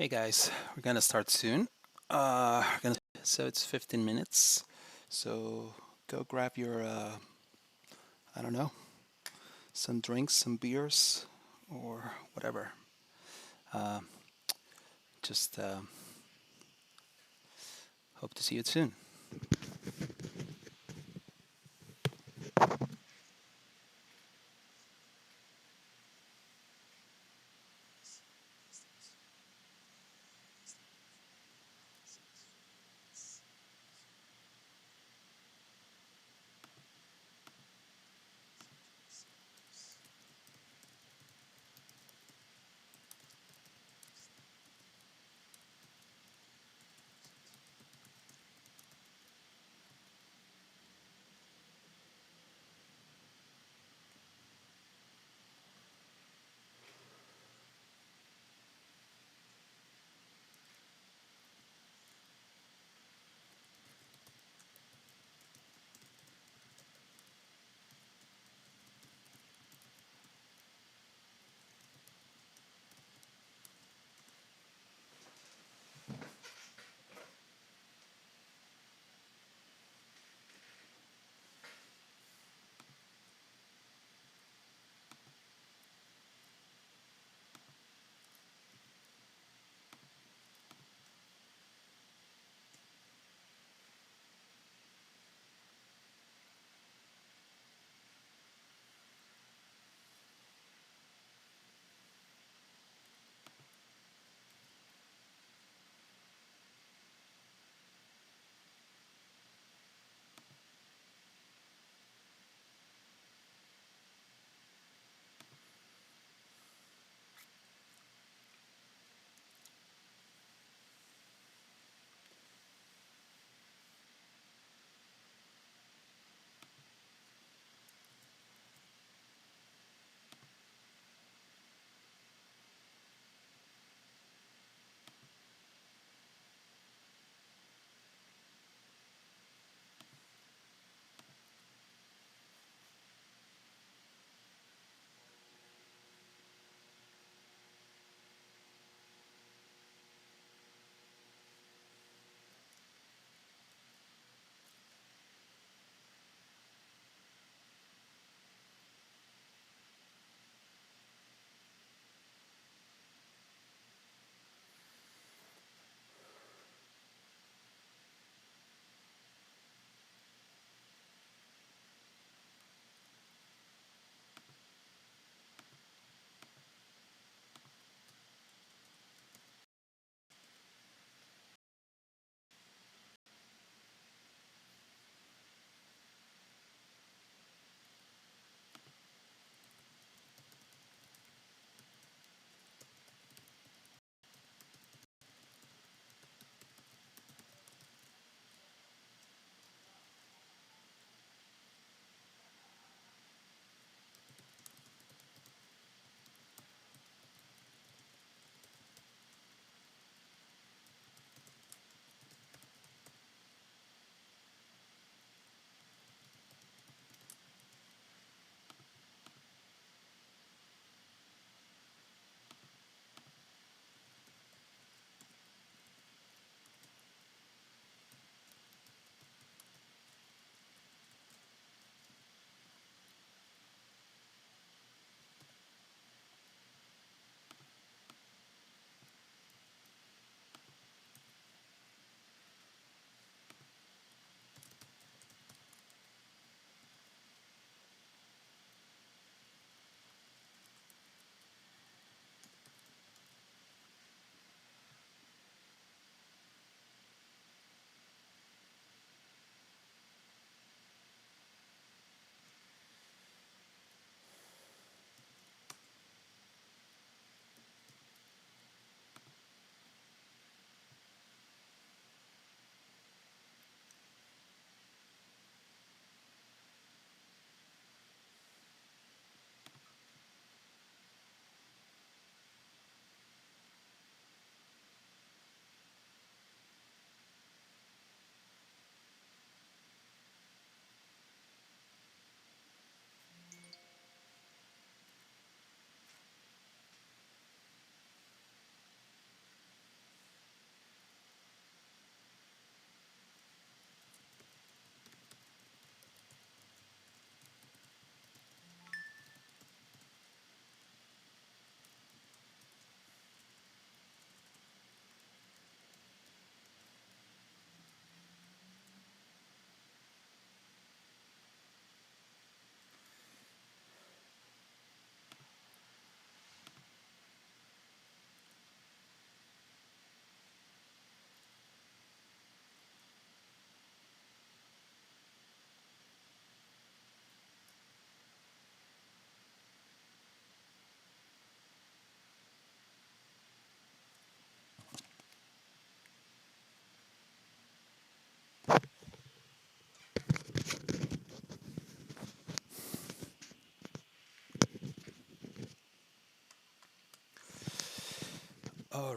Hey guys, we're gonna start soon. So it's 15 minutes. So go grab your, I don't know, some drinks, some beers, or whatever. Uh, just hope to see you soon.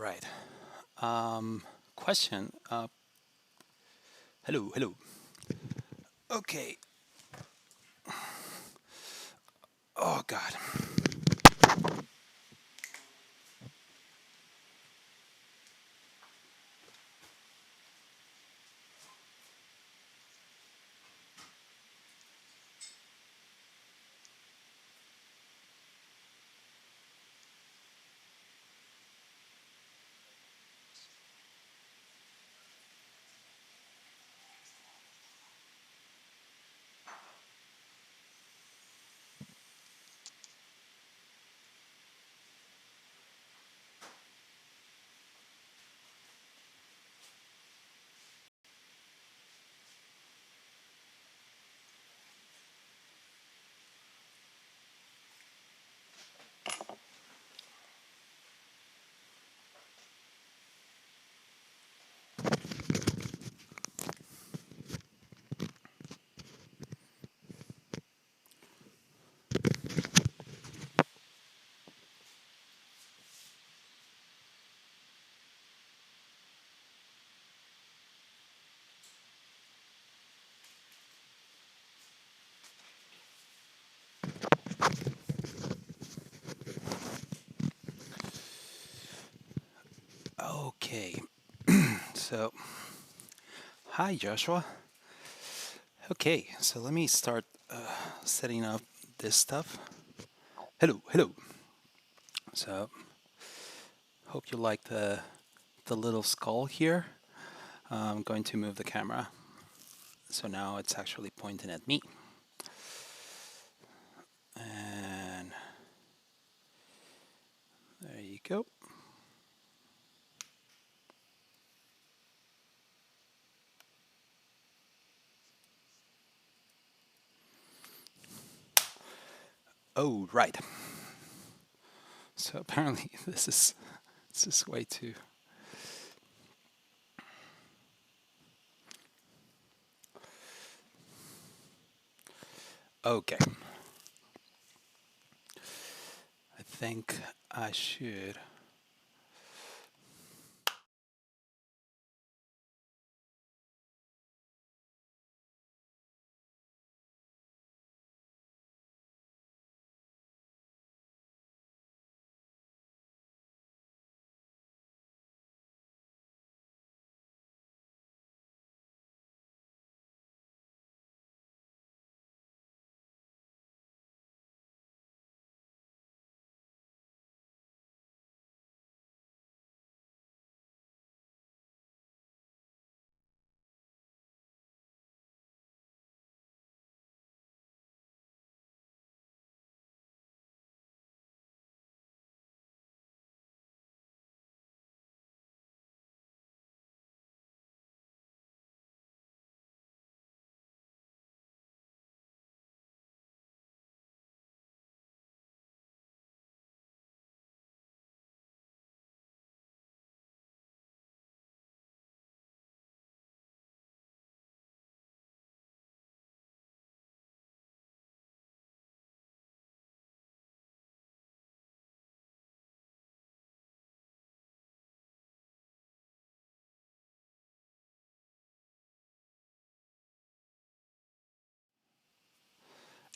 right. Question. Hello, hello. Okay. Oh God. Okay. So, hi Joshua. Okay, so let me start setting up this stuff. Hello, hello. So, hope you like the little skull here. I'm going to move the camera. So now it's actually pointing at me. And there you go. Oh, right. So apparently this is way too. Okay. I think I should.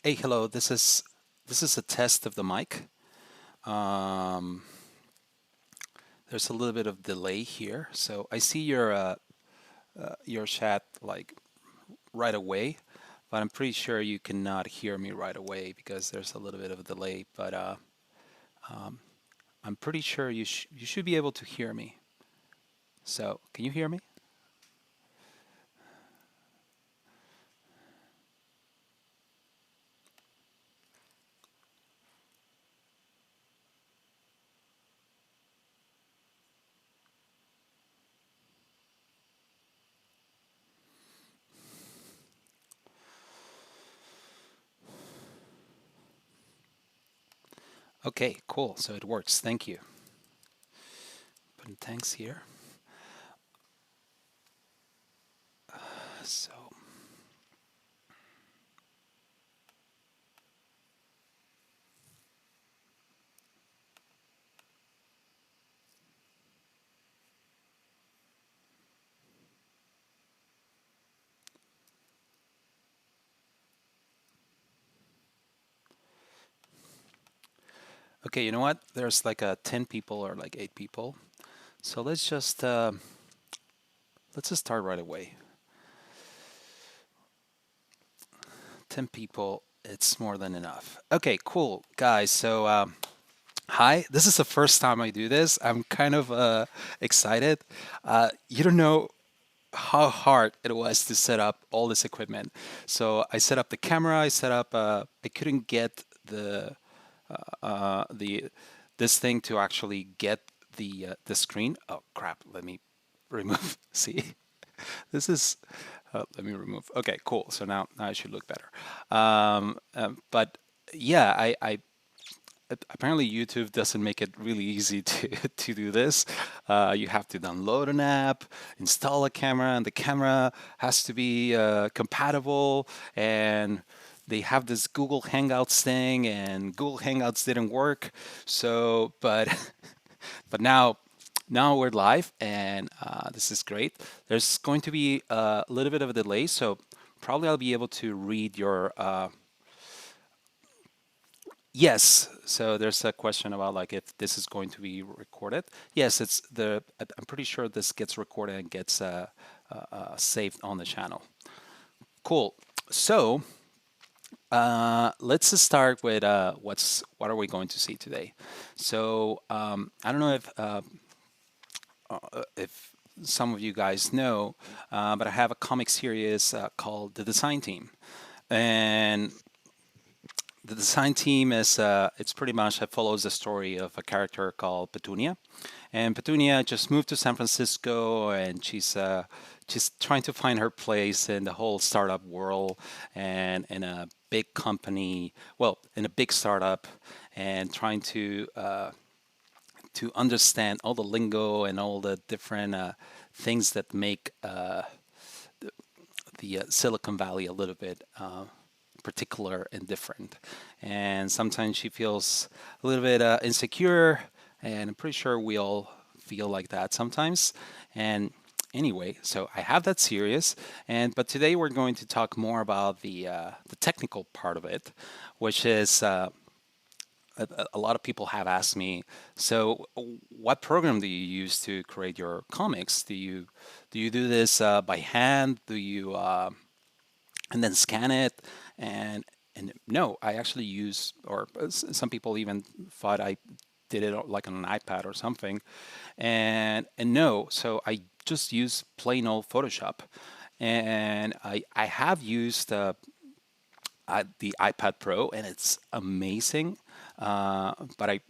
Hey, hello. This is a test of the mic. Um, there's a little bit of delay here, so I see your chat like right away, but I'm pretty sure you cannot hear me right away because there's a little bit of a delay. But um, I'm pretty sure you should be able to hear me. So can you hear me? Okay, cool. So it works. Thank you. Putting thanks here. So Okay, you know what? There's like 10 people or like 8 people. So let's just start right away. 10 people, it's more than enough. Okay, cool, guys. So hi, this is the first time I do this. I'm kind of excited. You don't know how hard it was to set up all this equipment. So I set up the camera. I set up. I couldn't get the this thing to actually get the screen. Oh crap! Let me remove. See, this is. Let me remove. Okay, cool. So now I should look better. But yeah, I apparently YouTube doesn't make it really easy to to do this. You have to download an app, install a camera, and the camera has to be compatible. And they have this Google Hangouts thing, and Google Hangouts didn't work. So, but but now we're live, and this is great. There's going to be a little bit of a delay, so probably I'll be able to read your yes. So there's a question about like if this is going to be recorded. Yes, it's the. I'm pretty sure this gets recorded and gets saved on the channel. Cool. So let's just start with what are we going to see today. So I don't know if some of you guys know, but I have a comic series called The Design Team, and the design team is it's pretty much it follows the story of a character called Petunia, and Petunia just moved to San Francisco, and she's trying to find her place in the whole startup world and in a big company, well, in a big startup, and trying to understand all the lingo and all the different things that make the Silicon Valley a little bit particular and different. And sometimes she feels a little bit insecure, and I'm pretty sure we all feel like that sometimes. And anyway, so I have that series, and but today we're going to talk more about the technical part of it, which is a lot of people have asked me, so what program do you use to create your comics? Do you do this by hand? Do you and then scan it? And no, I actually use, or some people even thought I did it like on an iPad or something, and no, so I just use plain old Photoshop, and I have used the iPad Pro, and it's amazing. But I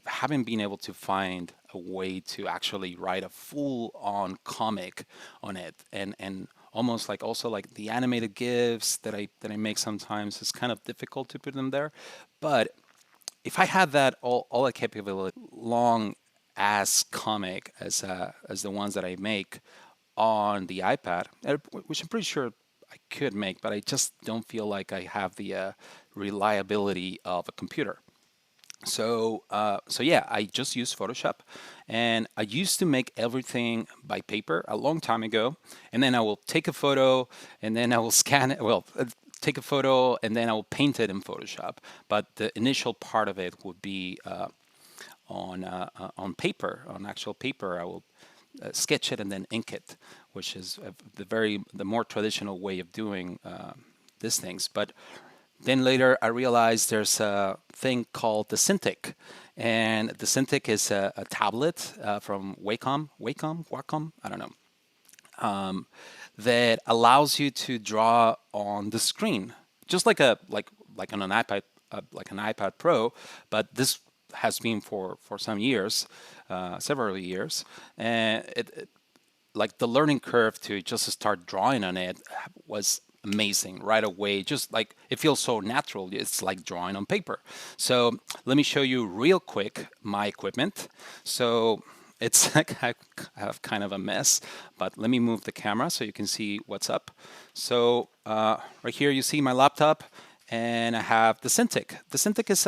haven't been able to find a way to actually write a full-on comic on it, and almost like also like the animated GIFs that I make sometimes is kind of difficult to put them there. But if I had that all that capability, long ass comic as the ones that I make on the iPad, which I'm pretty sure I could make, but I just don't feel like I have the reliability of a computer. So yeah, I just use Photoshop, and I used to make everything by paper a long time ago, and then I will take a photo, and then I will scan it. Well, take a photo, and then I will paint it in Photoshop. But the initial part of it would be on paper, on actual paper. I will sketch it and then ink it, which is the more traditional way of doing these things. But then later I realized there's a thing called the Cintiq, and the Cintiq is a tablet from Wacom, I don't know, that allows you to draw on the screen, just like on an iPad, like an iPad Pro, but this has been for some years, several years, and like the learning curve to just start drawing on it was amazing right away. Just like it feels so natural. It's like drawing on paper. So let me show you real quick my equipment. So it's like I have kind of a mess, but let me move the camera so you can see what's up. So right here you see my laptop, and I have the Cintiq. The Cintiq is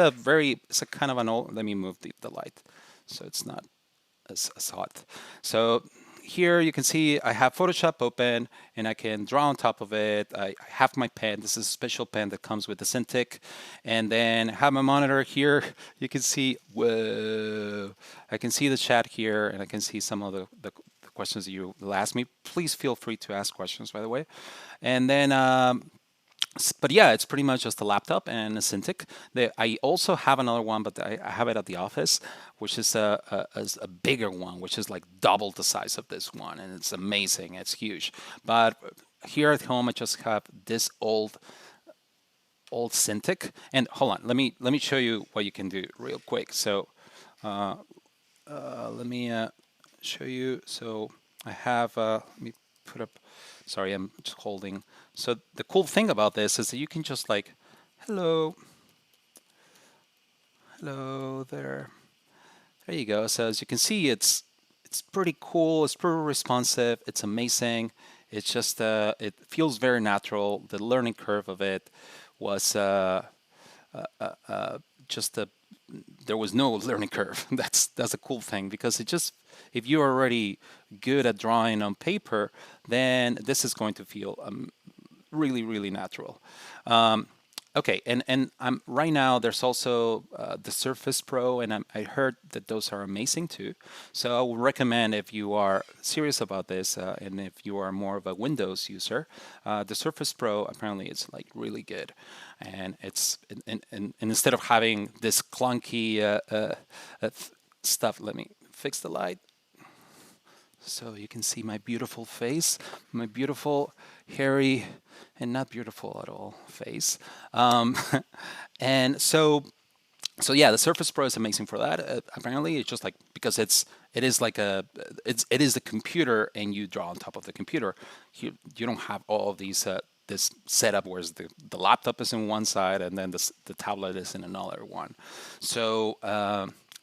it's a kind of an old, let me move the light so it's not as hot. So here you can see I have Photoshop open and I can draw on top of it. I have my pen. This is a special pen that comes with the Cintiq. And then I have my monitor here. You can see, whoa, I can see the chat here and I can see some of the questions that you will ask me. Please feel free to ask questions, by the way. And then but yeah, it's pretty much just a laptop and a Cintiq. I also have another one, but I have it at the office, which is a bigger one, which is like double the size of this one, and it's amazing. It's huge. But here at home, I just have this old Cintiq. And hold on, let me show you what you can do real quick. So let me show you. So I have. Let me put up. Sorry, I'm just holding. So the cool thing about this is that you can just like, hello, hello there. There you go. So as you can see, it's pretty cool. It's pretty responsive. It's amazing. It's just it feels very natural. The learning curve of it was just a there was no learning curve. That's a cool thing because it just if you're already good at drawing on paper, then this is going to feel really natural. Okay, and right now there's also the Surface Pro, and I heard that those are amazing too. So I would recommend if you are serious about this, and if you are more of a Windows user, the Surface Pro apparently is like really good, and it's and instead of having this clunky stuff, let me fix the light so you can see my beautiful face, my beautiful, hairy, and not beautiful at all face. And so yeah, the Surface Pro is amazing for that. Apparently, it's just like because it is like it is the computer, and you draw on top of the computer. You don't have all of these this setup where the laptop is in one side and then the tablet is in another one. So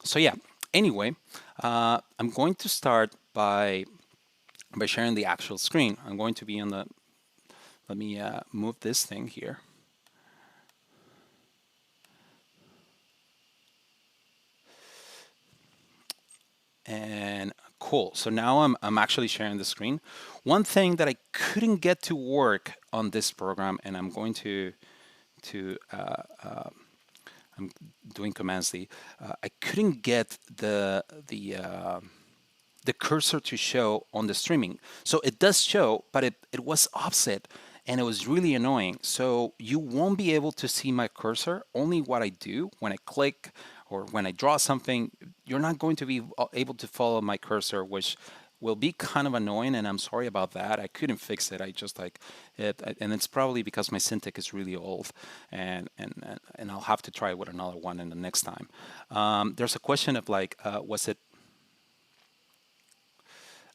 so yeah. Anyway, I'm going to start by sharing the actual screen. I'm going to be on the. Let me move this thing here. And cool. So now I'm actually sharing the screen. One thing that I couldn't get to work on this program, and I'm going to I'm doing Command Z. I couldn't get the cursor to show on the streaming. So it does show, but it was offset and it was really annoying. So you won't be able to see my cursor, only what I do when I click or when I draw something. You're not going to be able to follow my cursor, which will be kind of annoying, and I'm sorry about that. I couldn't fix it. I just like it, and it's probably because my Cintiq is really old, and I'll have to try it with another one in the next time. There's a question of like, was it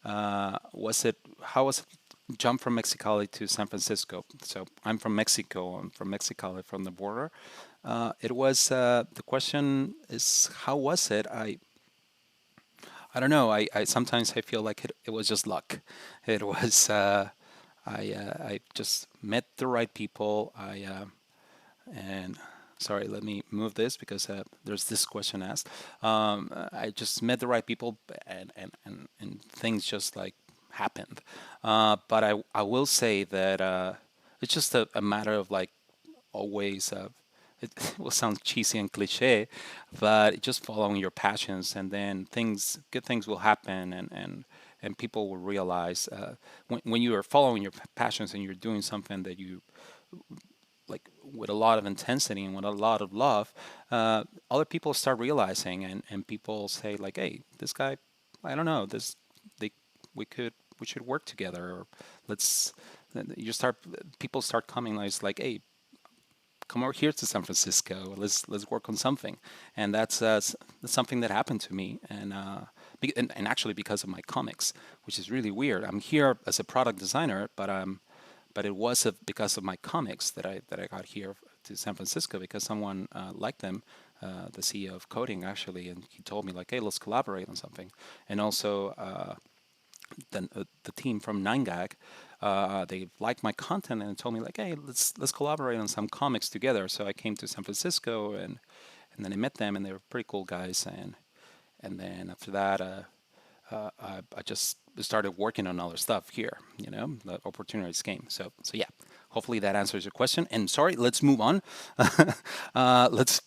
how was it jump from Mexicali to San Francisco? So I'm from Mexico. I'm from Mexicali, from the border. It was the question is how was it? I don't know. I sometimes I feel like it was just luck. It was I just met the right people. And sorry, let me move this because there's this question asked. I just met the right people, and things just like happened. But I will say that it's just a matter of like always. It will sound cheesy and cliche, but just following your passions, and then good things will happen, and people will realize when you are following your passions and you're doing something that you like with a lot of intensity and with a lot of love, other people start realizing, and people say like, "Hey, this guy, I don't know, this they we should work together, or let's." You start people start coming like, it's like, "Hey, come over here to San Francisco. Let's work on something," and that's something that happened to me, and actually because of my comics, which is really weird. I'm here as a product designer, but it was because of my comics that I got here to San Francisco because someone liked them, the CEO of Coding actually, and he told me like, hey, let's collaborate on something. And also the team from 9gag, they liked my content and told me like, hey, let's collaborate on some comics together. So I came to San Francisco and then I met them, and they were pretty cool guys. And then after that, I just started working on other stuff here. The opportunities came. So yeah. Hopefully that answers your question. And sorry, let's move on. Let's.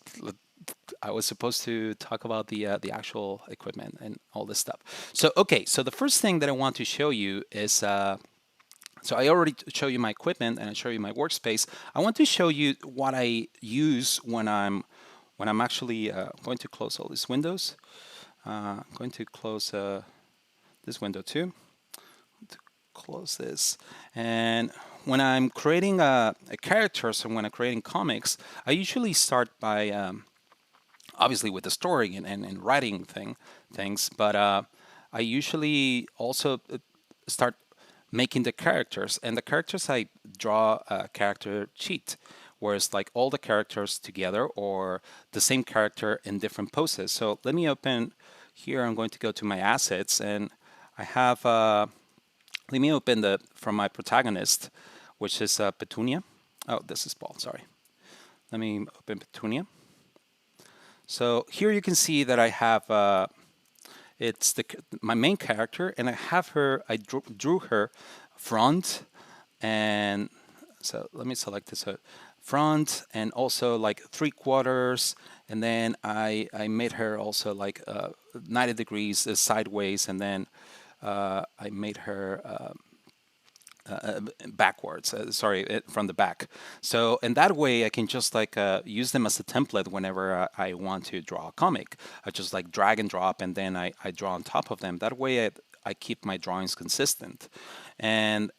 I was supposed to talk about the actual equipment and all this stuff. So okay. So the first thing that I want to show you is. So I already show you my equipment and I show you my workspace. I want to show you what I use when I'm actually going to close all these windows. I'm going to close this window too. To close this. And when I'm creating a character, so when I'm creating comics, I usually start by obviously with the story and writing things, but I usually also start making the characters, and the characters I draw a character sheet, where it's like all the characters together or the same character in different poses. So let me open here. I'm going to go to my assets, and I have let me open the from my protagonist, which is Petunia. Oh, this is Paul. Sorry. Let me open Petunia. So here you can see that I have it's my main character, and I have her. I drew her front, and so let me select this front, and also like 3/4, and then I made her also like 90 degrees sideways, and then I made her backwards, sorry, from the back. So in that way, I can just like use them as a template whenever I want to draw a comic. I just like drag and drop, and then I draw on top of them. That way, I keep my drawings consistent. And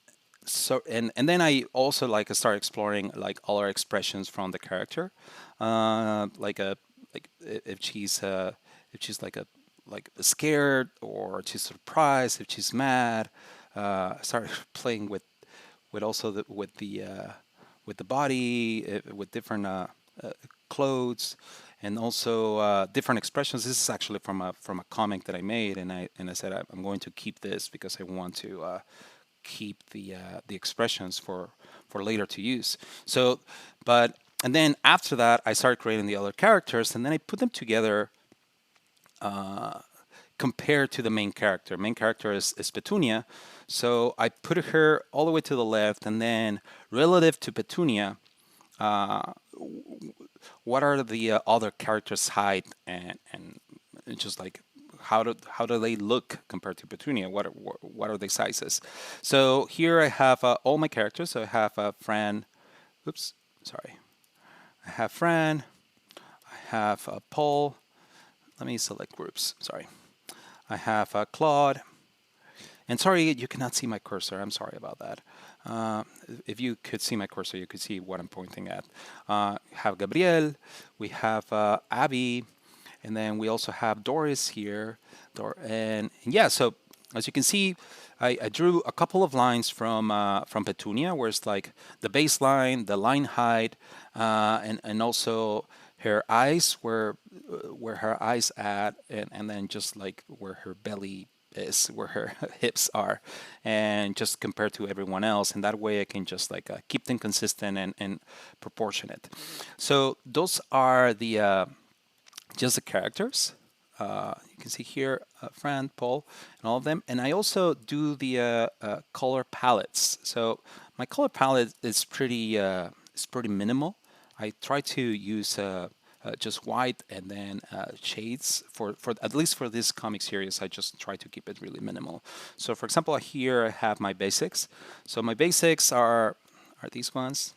so and then I also like start exploring like other expressions from the character, like if she's like scared, or she's surprised, if she's mad. I started playing with also with the body, with different uh, clothes, and also different expressions. This is actually from a comic that I made, and I said I'm going to keep this because I want to keep the expressions for later to use. So, but and then after that, I started creating the other characters, and then I put them together compared to the main character. Main character is Petunia, so I put her all the way to the left, and then relative to Petunia, uh, what are the other characters' height, and just like how do they look compared to Petunia? What are their sizes? So here I have all my characters. So I have Fran. Oops, sorry. I have Fran. I have Paul. Let me select groups. Sorry. I have Claude. And sorry, you cannot see my cursor. I'm sorry about that. If you could see my cursor, you could see what I'm pointing at. We have Gabriel. We have Abby. And then we also have Doris here. And yeah, so as you can see, I drew a couple of lines from Petunia, where it's like the baseline, the line height, and also her eyes, where her eyes at, and then just like where her belly is, where her hips are, and just compared to everyone else. And that way I can just like keep them consistent and proportionate. So those are the just the characters. You can see here, Fran, Paul, and all of them. And I also do the color palettes. So my color palette is pretty minimal. I try to use just white, and then shades for at least for this comic series. I just try to keep it really minimal. So for example, here I have my basics. So my basics are these ones.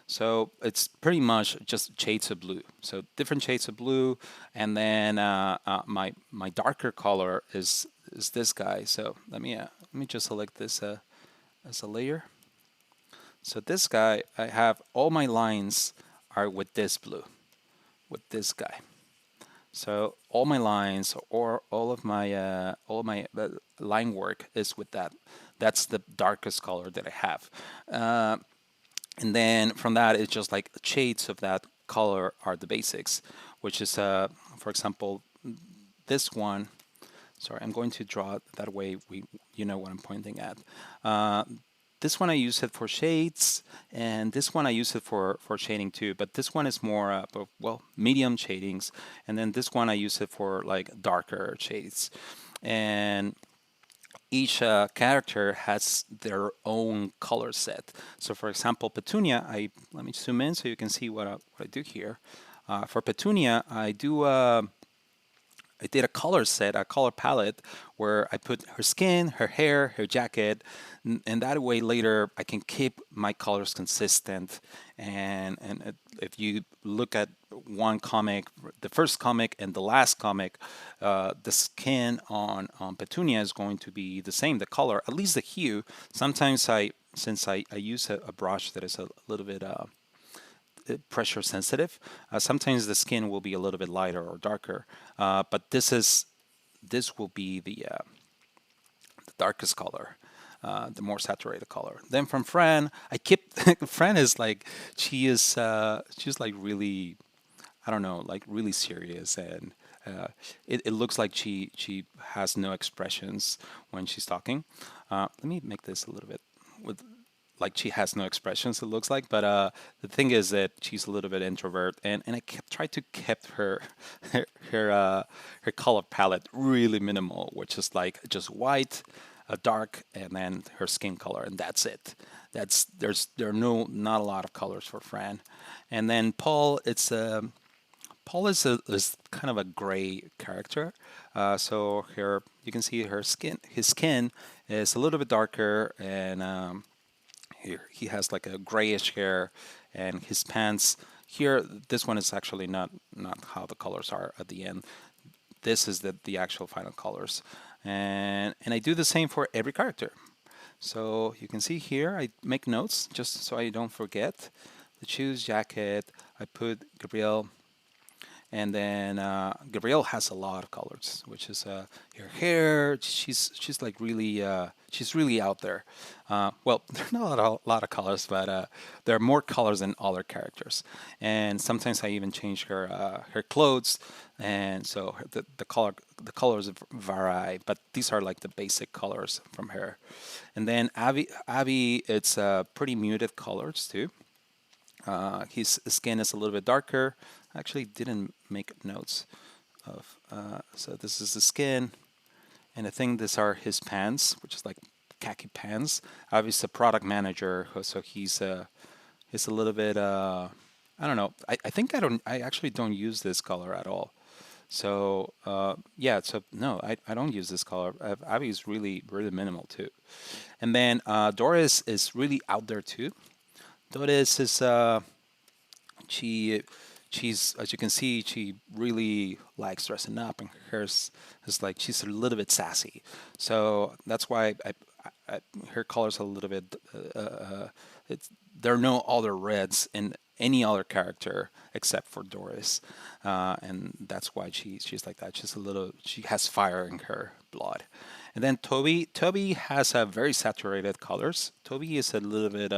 So it's pretty much just shades of blue. So different shades of blue, and then my darker color is this guy. So let me just select this as a layer. So this guy, I have all my lines are with this blue, with this guy. So all my lines or all my line work is with that. That's the darkest color that I have. And then from that, it's just like shades of that color are the basics, which is, for example, this one. Sorry, I'm going to draw it that way you know what I'm pointing at. This one I use it for shades, and this one I use it for shading too. But this one is more, well, medium shadings, and then this one I use it for like darker shades. And each character has their own color set. So for example, Petunia, let me zoom in so you can see what I do here. For Petunia, I did a color set, a color palette, where I put her skin, her hair, her jacket, and that way later I can keep my colors consistent. And if you look at one comic, the first comic and the last comic, the skin on Petunia is going to be the same, the color, at least the hue. Sometimes since I use a brush that is a little bit pressure sensitive. Sometimes the skin will be a little bit lighter or darker, but this will be the darkest color, the more saturated color. Then from Fran, I keep Fran is like she's like really, I don't know, like really serious, and it looks like she has no expressions when she's talking. Let me make this a little bit with like she has no expressions, it looks like. But the thing is that she's a little bit introvert, and I kept try to keep her her color palette really minimal, which is like just white, dark, and then her skin color, and that's it. There are not a lot of colors for Fran. And then Paul, Paul is kind of a gray character. So here you can see his skin is a little bit darker, and here he has like a grayish hair, and his pants here. This one is actually not how the colors are at the end. This is the actual final colors, and I do the same for every character. So you can see here I make notes just so I don't forget. The shoes, jacket. I put Gabrielle, and then Gabrielle has a lot of colors, which is her hair. She's like really she's really out there. Well, there are not a lot of colors, but there are more colors than other characters. And sometimes I even change her clothes, and so the colors vary. But these are like the basic colors from her. And then Abby, it's pretty muted colors too. His skin is a little bit darker. I actually didn't make notes of. So this is the skin, and I think these are his pants, which is like khaki pants. Obviously, a product manager, so he's a little bit. I don't know. I think I don't. I actually don't use this color at all. So yeah. So no, I don't use this color. Abby is really minimal too. And then Doris is really out there too. Doris is she she's, as you can see, she really likes dressing up, and is like she's a little bit sassy. So that's why her colors are a little bit. It's There are no other reds in any other character except for Doris, and that's why she's like that. She has fire in her blood. And then Toby has a very saturated colors. Toby is a little bit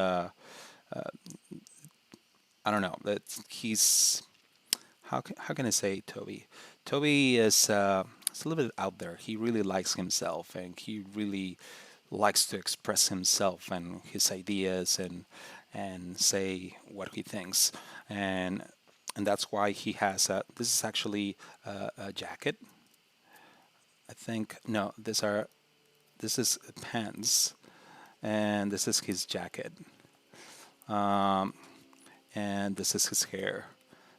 I don't know. That he's how can I say Toby? Toby is a little bit out there. He really likes himself, and he really likes to express himself and his ideas, and say what he thinks. And and that's why he has this is actually a jacket. I think no, this is pants, and this is his jacket. Um, and this is his hair.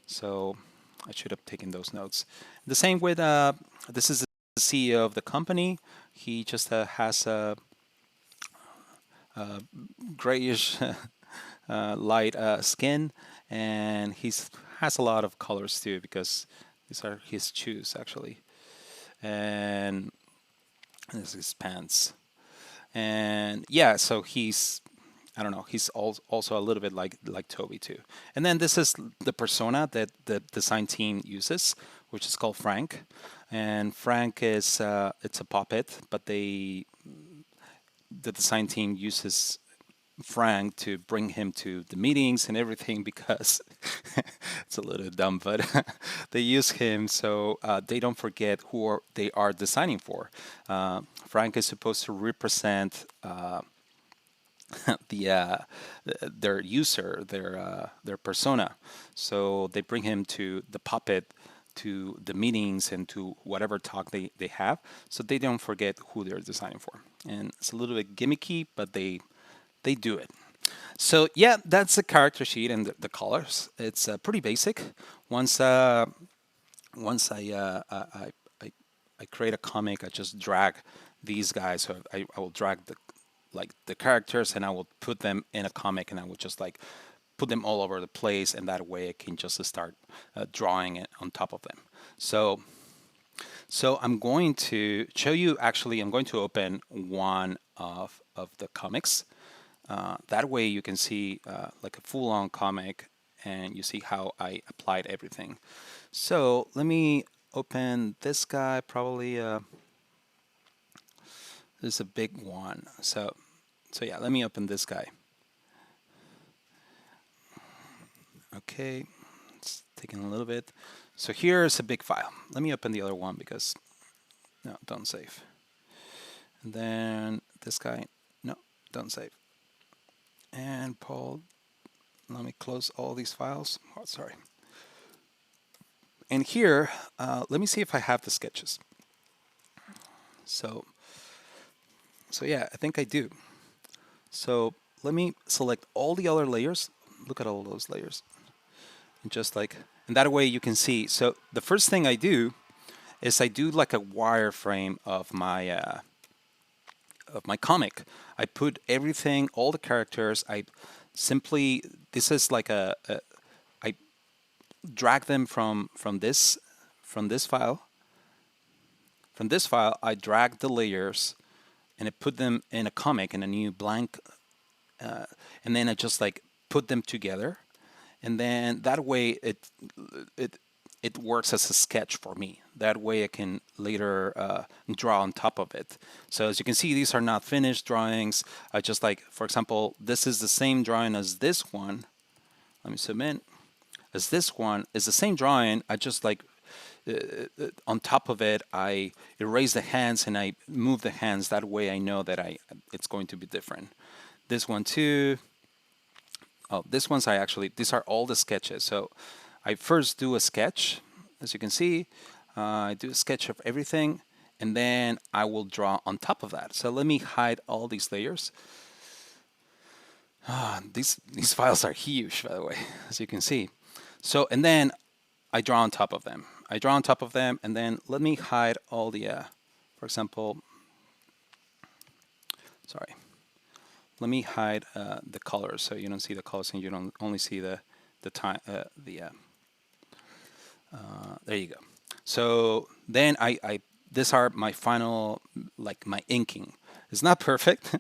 So I should have taken those notes. The same with this is the CEO of the company. He just has a grayish light skin, and he's has a lot of colors too because these are his shoes actually, and this is his pants. And yeah, so he's I don't know. He's also a little bit like Toby too. And then this is the persona that the design team uses, which is called Frank. And Frank is it's a puppet, but the design team uses Frank to bring him to the meetings and everything because it's a little dumb, but they use him so they don't forget they are designing for. Frank is supposed to represent the their user, their persona. So they bring him to the puppet to the meetings and to whatever talk they have, so they don't forget who they're designing for. And it's a little bit gimmicky, but they do it. So yeah, that's the character sheet and the colors. It's pretty basic. Once once I create a comic, I just drag these guys. So I will drag the characters, and I will put them in a comic, and I will just like put them all over the place, and that way I can just start drawing it on top of them. So I'm going to show you. Actually, I'm going to open one of the comics. That way you can see like a full-on comic, and you see how I applied everything. So let me open this guy. Probably this is a big one. So yeah, let me open this guy. Okay, it's taking a little bit. So here's a big file. Let me open the other one because no, don't save. And then this guy, no, don't save. And Paul, let me close all these files. Oh, sorry. And here, let me see if I have the sketches. So yeah, I think I do. So let me select all the other layers. Look at all those layers. And just like, and that way you can see. So the first thing I do is I do like a wireframe of my comic. I put everything, all the characters. I simply, this is like I drag them from this file. From this file, I drag the layers, and I put them in a comic, in a new blank, and then I just like put them together, and then that way it works as a sketch for me. That way I can later draw on top of it. So as you can see, these are not finished drawings. I just like, for example, this is the same drawing as this one. Let me submit. As this one is the same drawing, I just like on top of it, I erase the hands and I move the hands. That way I know that it's going to be different. This one too. Oh, this one's these are all the sketches. So I first do a sketch. As you can see, I do a sketch of everything, and then I will draw on top of that. So let me hide all these layers. These files are huge, by the way, as you can see. So, and then I draw on top of them. I draw on top of them, and then let me hide all the, for example, sorry. Let me hide the colors so you don't see the colors and you don't only see the time, there you go. So then these are my final, like my inking. It's not perfect.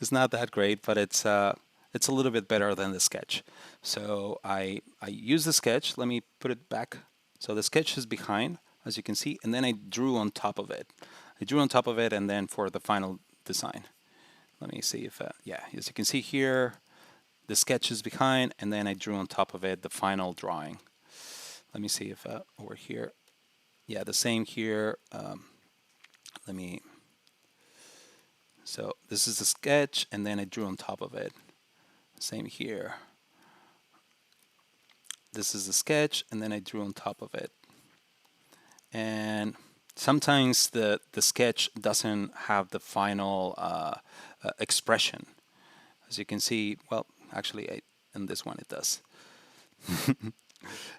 It's not that great, but it's a little bit better than the sketch. So I use the sketch. Let me put it back. So the sketch is behind, as you can see, and then I drew on top of it. I drew on top of it, and then for the final design. Let me see if, yeah, as you can see here, the sketch is behind, and then I drew on top of it the final drawing. Let me see if over here, yeah, the same here. Let me, so this is the sketch, and then I drew on top of it. Same here. This is the sketch, and then I drew on top of it. And sometimes the sketch doesn't have the final expression. As you can see, well, actually, in this one it does.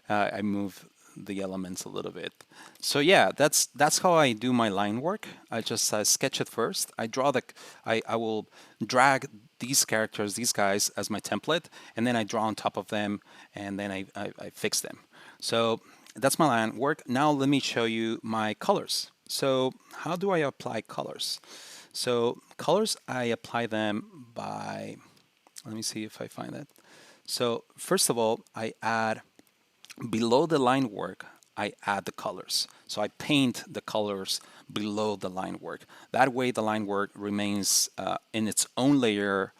I move the elements a little bit. So yeah, that's how I do my line work. I just sketch it first. I draw I will drag these characters, these guys, as my template, and then I draw on top of them, and then I fix them. So that's my line work. Now let me show you my colors. So how do I apply colors? So colors, I apply them by, let me see if I find that. So first of all, I add, below the line work, I add the colors. So I paint the colors below the line work. That way the line work remains in its own layer,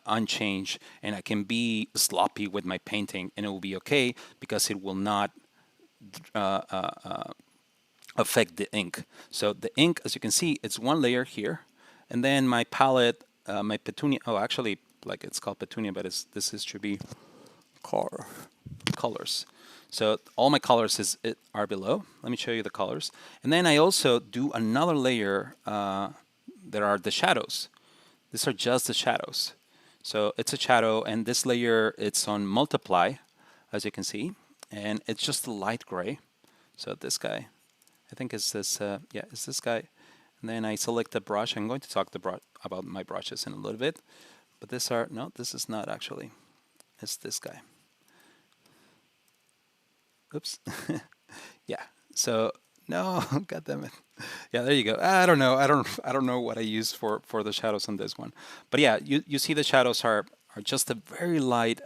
unchanged, and I can be sloppy with my painting, and it will be okay because it will not affect the ink. So the ink, as you can see, it's one layer here, and then my palette, my Petunia, oh, actually, like it's called Petunia, but this should be color colors. So all my colors are below. Let me show you the colors. And then I also do another layer that are the shadows. These are just the shadows. So it's a shadow, and this layer, it's on multiply, as you can see, and it's just a light gray. So this guy, I think it's this, yeah, it's this guy. And then I select the brush. I'm going to talk about my brushes in a little bit. But these are, no, this is not actually. It's this guy. Oops. Yeah. So no, God damn it. Yeah, there you go. I don't know. I don't know what I use for the shadows on this one. But yeah, you see the shadows are just a very light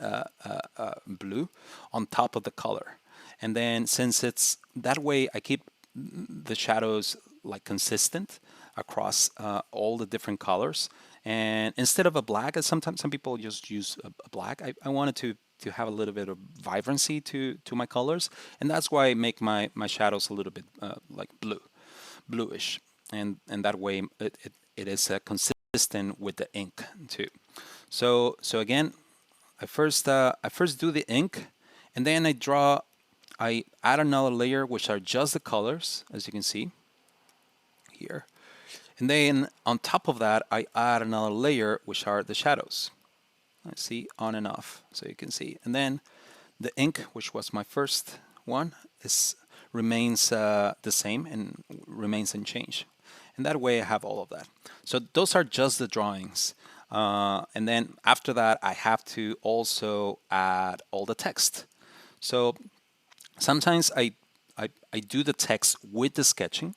blue on top of the color. And then since it's that way, I keep the shadows like consistent across all the different colors. And instead of a black, as sometimes some people just use a black, I wanted to have a little bit of vibrancy to my colors, and that's why I make my shadows a little bit like bluish, and that way it is consistent with the ink too. So again, I first do the ink, and then I add another layer, which are just the colors, as you can see here. And then on top of that, I add another layer, which are the shadows. I see on and off, so you can see. And then the ink, which was my first one, remains the same and remains unchanged. And that way I have all of that. So those are just the drawings. And then after that, I have to also add all the text. So sometimes I do the text with the sketching.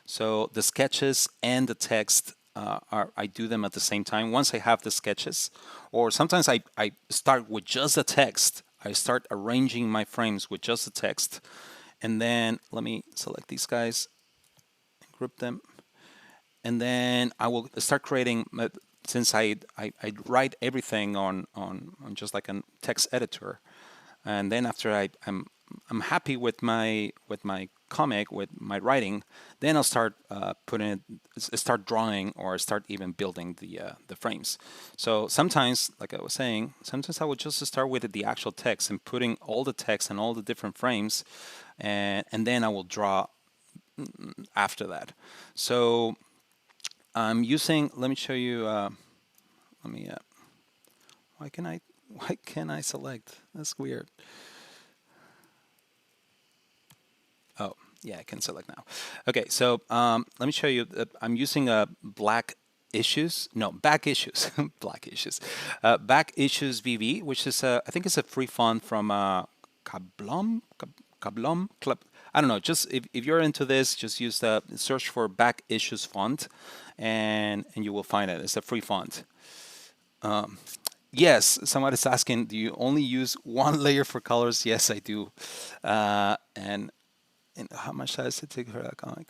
So the sketches and the text I do them at the same time once I have the sketches. Or sometimes I start with just the text. I start arranging my frames with just the text. And then let me select these guys, group them. And then I will start creating, since I write everything on just like a text editor. And then after I'm happy with my comic, with my writing, then I'll start start drawing, or start even building the frames. So sometimes, like I was saying, sometimes I would just start with the actual text and putting all the text and all the different frames, and then I will draw after that. So I'm using. Let me show you. Let me. Why can I select? That's weird. Oh, yeah, I can select now. Okay, so let me show you. I'm using a back issues, black issues, back issues VV, which is I think it's a free font from Kablom Club. I don't know. Just if you're into this, just use the search for back issues font, and you will find it. It's a free font. Yes, somebody's asking, do you only use one layer for colors? Yes, I do. And how much does it take for that comic?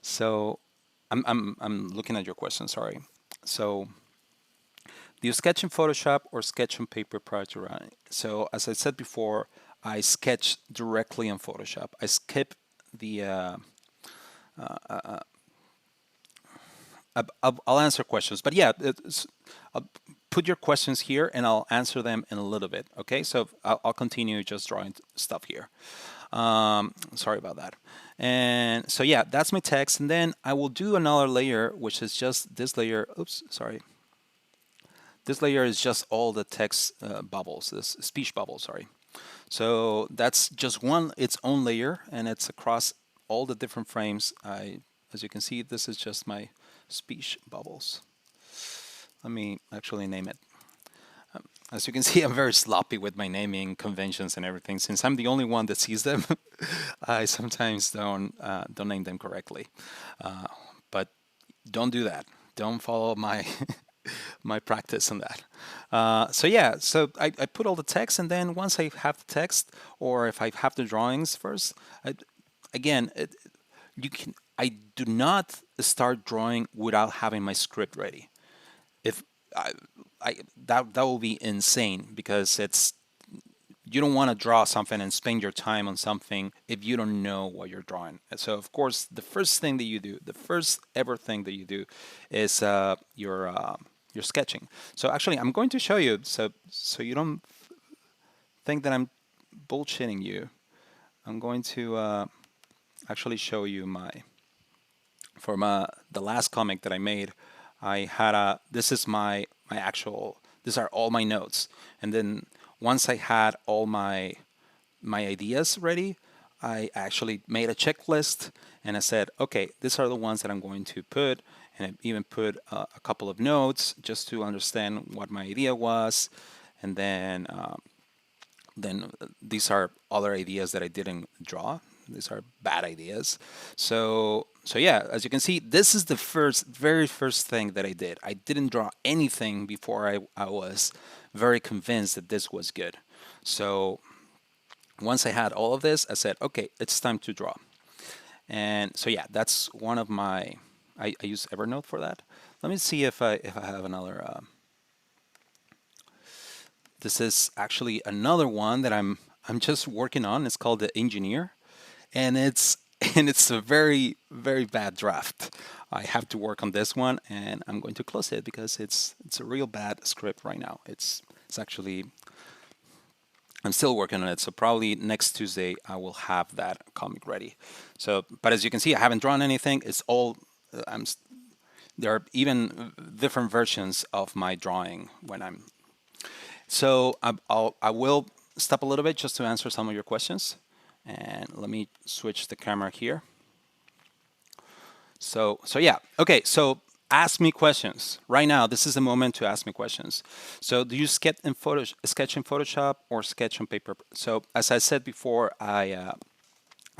So I'm looking at your question, sorry. So do you sketch in Photoshop or sketch on paper prior to running? So as I said before, I sketch directly in Photoshop. I skip the I'll answer questions, but yeah, I'll put your questions here and I'll answer them in a little bit. Okay, so I'll continue just drawing stuff here. Sorry about that. And so yeah, that's my text, and then I will do another layer, which is just this layer. Oops, sorry. This layer is just all the text bubbles, this speech bubble, sorry. So that's just its own layer, and it's across all the different frames. As you can see, this is just my speech bubbles. Let me actually name it. As you can see, I'm very sloppy with my naming conventions and everything. Since I'm the only one that sees them, I sometimes don't name them correctly. But don't do that. Don't follow my my practice on that. So yeah, so I put all the text, and then once I have the text, or if I have the drawings first, I do not start drawing without having my script ready. If that will be insane, because you don't want to draw something and spend your time on something if you don't know what you're drawing. So of course, the first thing that you do, the first ever thing that you do, is your sketching. So actually, I'm going to show you, so you don't think that I'm bullshitting you, I'm going to actually show you the last comic that I made. I had this is my actual, these are all my notes. And then once I had all my ideas ready, I actually made a checklist and I said, okay, these are the ones that I'm going to put. And I even put a couple of notes just to understand what my idea was. And then these are other ideas that I didn't draw. These are bad ideas. So yeah, as you can see, this is the very first thing that I did. I didn't draw anything before I was very convinced that this was good. So once I had all of this, I said, okay, it's time to draw. And so yeah, that's one of my, I use Evernote for that. Let me see if I have another. This is actually another one that I'm just working on. It's called the Engineer, and it's and it's a very bad draft. I have to work on this one, and I'm going to close it because it's a real bad script right now. It's actually, I'm still working on it, so probably next Tuesday I will have that comic ready. So, but as you can see, I haven't drawn anything. It's all I'm. There are even different versions of my drawing when I'm. So I will stop a little bit just to answer some of your questions, and let me switch the camera here. So yeah, okay. So ask me questions right now. This is the moment to ask me questions. So do you sketch in Photoshop or sketch on paper? So as I said before, I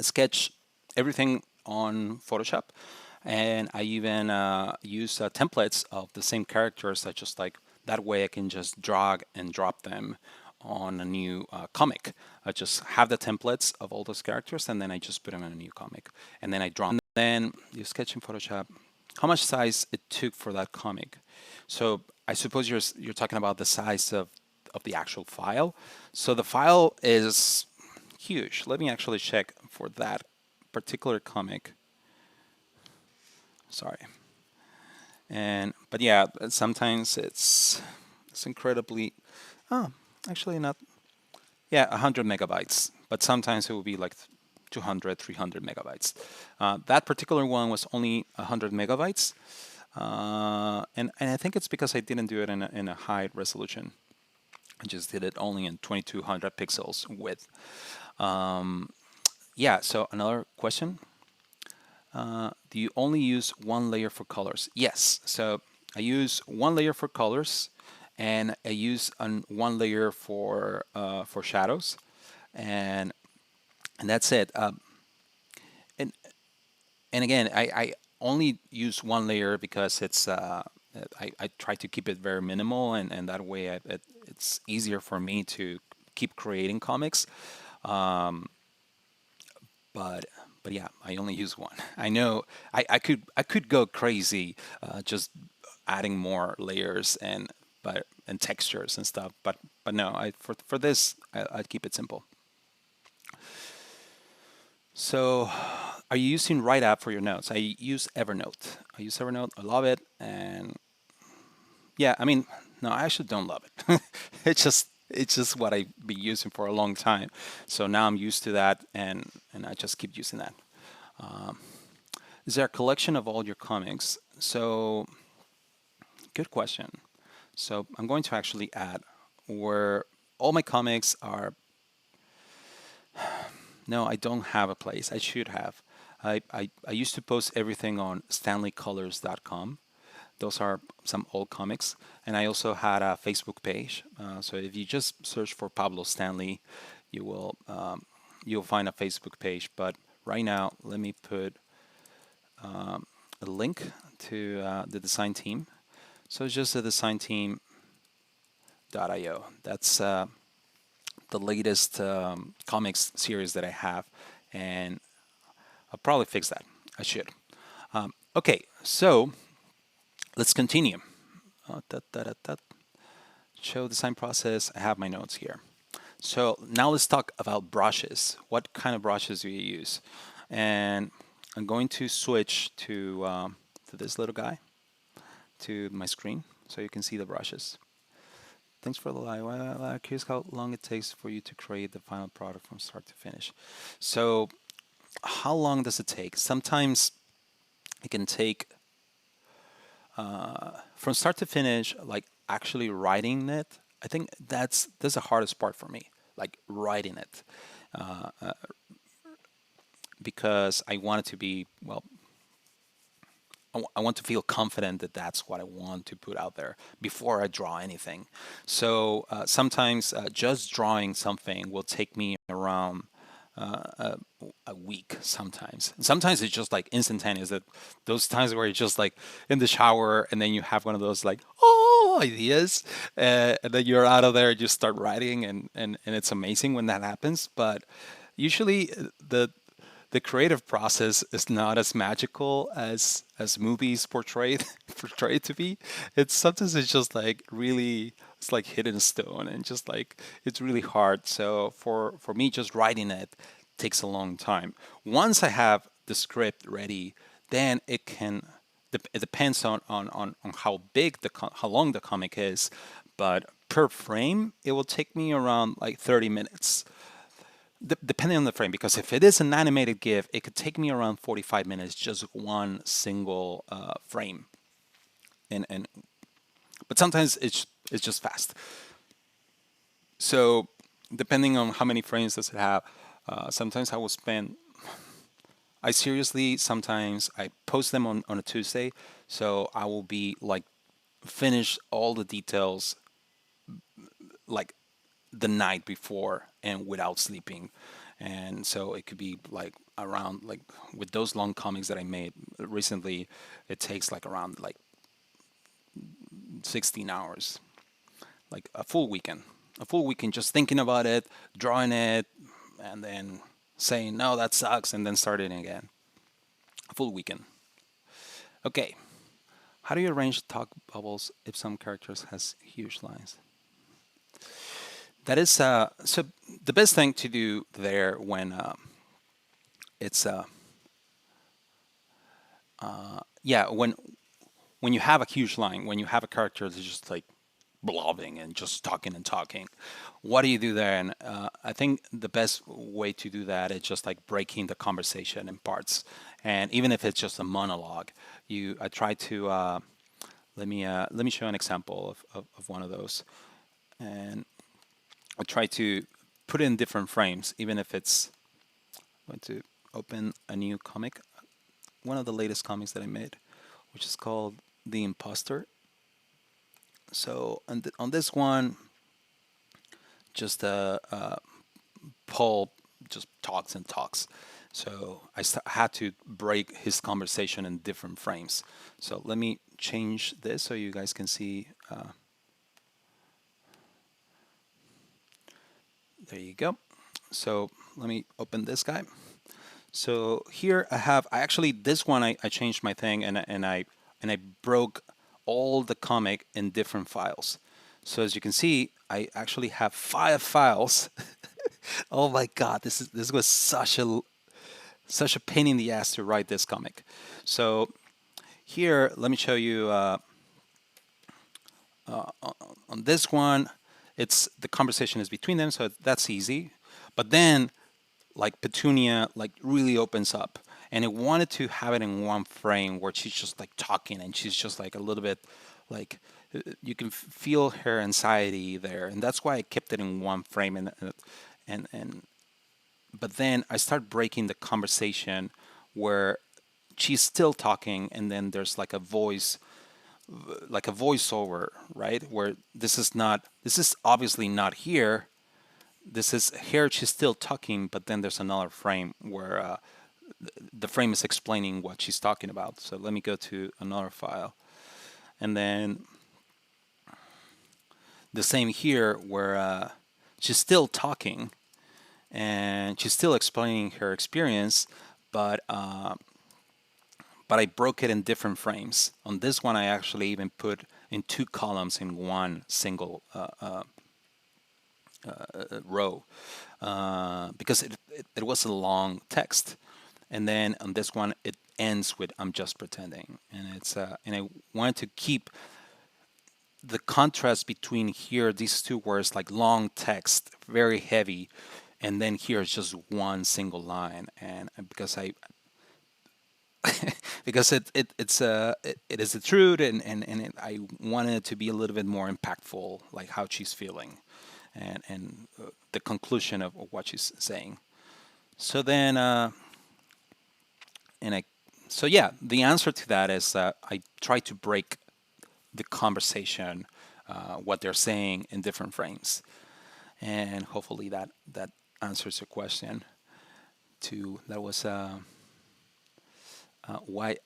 sketch everything on Photoshop, and I even use templates of the same characters. I just like that way I can just drag and drop them on a new comic. I just have the templates of all those characters, and then I just put them in a new comic, and then I draw them. Then you sketch in Photoshop. How much size it took for that comic? So I suppose you're talking about the size of the actual file. So the file is huge. Let me actually check for that particular comic. Sorry. But yeah, sometimes it's incredibly, oh, actually not, yeah, 100 megabytes, but sometimes it will be like 200, 300 megabytes. That particular one was only 100 megabytes. And I think it's because I didn't do it in a high resolution. I just did it only in 2200 pixels width. Yeah, so another question. Do you only use one layer for colors? Yes. So I use one layer for colors, and I use one layer for shadows, and that's it. And and again, I only use one layer because I try to keep it very minimal, and that way it's easier for me to keep creating comics. Um, but but yeah, I only use one. I know I could go crazy just adding more layers and textures and stuff, but no, I for this I'd keep it simple. So, are you using Write App for your notes? I use Evernote. I use Evernote. I love it, and yeah, I mean, no, I actually don't love it. It's just what I've been using for a long time. So now I'm used to that, and I just keep using that. Um, is there a collection of all your comics? So, good question. So I'm going to actually add where all my comics are. No, I don't have a place. I should have. I used to post everything on stanleycolors.com. Those are some old comics. And I also had a Facebook page. So if you just search for Pablo Stanley, you will you'll find a Facebook page. But right now, let me put a link to the design team. So it's just the design team.io. That's the latest comics series that I have, and I'll probably fix that. I should. Okay, so let's continue. Da, da, da, da. Show design process. I have my notes here. So now let's talk about brushes. What kind of brushes do you use? And I'm going to switch to this little guy, to my screen, so you can see the brushes. Thanks for the live. I'm curious how long it takes for you to create the final product from start to finish. So, how long does it take? Sometimes it can take from start to finish, like actually writing it. I think that's the hardest part for me, like writing it, because I want it to be well. I want to feel confident that that's what I want to put out there before I draw anything. So sometimes just drawing something will take me around uh, a week sometimes. Sometimes it's just like instantaneous. That those times where you're just like in the shower and then you have one of those like ideas, and then you're out of there, you start writing, and it's amazing when that happens. But usually the creative process is not as magical as movies portrayed portrayed to be. It's just like really it's like hidden stone and just like it's really hard. So for me, just writing it takes a long time. Once I have the script ready, then it can. It depends on how big how long the comic is, but per frame it will take me around like 30 minutes depending on the frame, because if it is an animated GIF, it could take me around 45 minutes, just one single frame. And but sometimes it's just fast. So depending on how many frames does it have, sometimes I will spend. I seriously sometimes I post them on a Tuesday, so I will be like finish all the details like the night before and without sleeping. And so it could be like around like with those long comics that I made recently, it takes like around like 16 hours, like a full weekend just thinking about it, drawing it, and then saying, no, that sucks, and then starting again. A full weekend. Okay. How do you arrange talk bubbles if some characters has huge lines? That is so the best thing to do there when it's yeah when you have a huge line, when you have a character that's just like blobbing and just talking and talking, what do you do there? And I think the best way to do that is just like breaking the conversation in parts, and even if it's just a monologue, you I try to let me show an example of one of those, and I try to put it in different frames, even if it's I'm going to open a new comic, one of the latest comics that I made, which is called The Imposter. So on this one, just Paul just talks and talks. So had to break his conversation in different frames. So let me change this so you guys can see. There you go. So let me open this guy. So here I actually this one I changed my thing and I broke all the comic in different files. So as you can see, I actually have 5 files. Oh my God, this was such a pain in the ass to write this comic. So here, let me show you on this one. It's the conversation is between them, so that's easy. But then like Petunia like really opens up, and it wanted to have it in one frame where she's just like talking and she's just like a little bit like you can feel her anxiety there, and that's why I kept it in one frame. And but then I start breaking the conversation where she's still talking, and then there's like a voice like a voiceover, right, where this is obviously not here, this is here she's still talking, but then there's another frame where the frame is explaining what she's talking about. So let me go to another file, and then the same here where she's still talking and she's still explaining her experience, but I broke it in different frames. On this one, I actually even put in 2 columns in one single row because it was a long text. And then on this one, it ends with "I'm just pretending," and it's and I wanted to keep the contrast between here, these two words, like long text, very heavy, and then here is just one single line. And because I because it is the truth, I wanted it to be a little bit more impactful, like how she's feeling, and the conclusion of what she's saying. So then, and I, so yeah, the answer to that is I try to break the conversation, what they're saying in different frames, and hopefully that answers your question. To that was why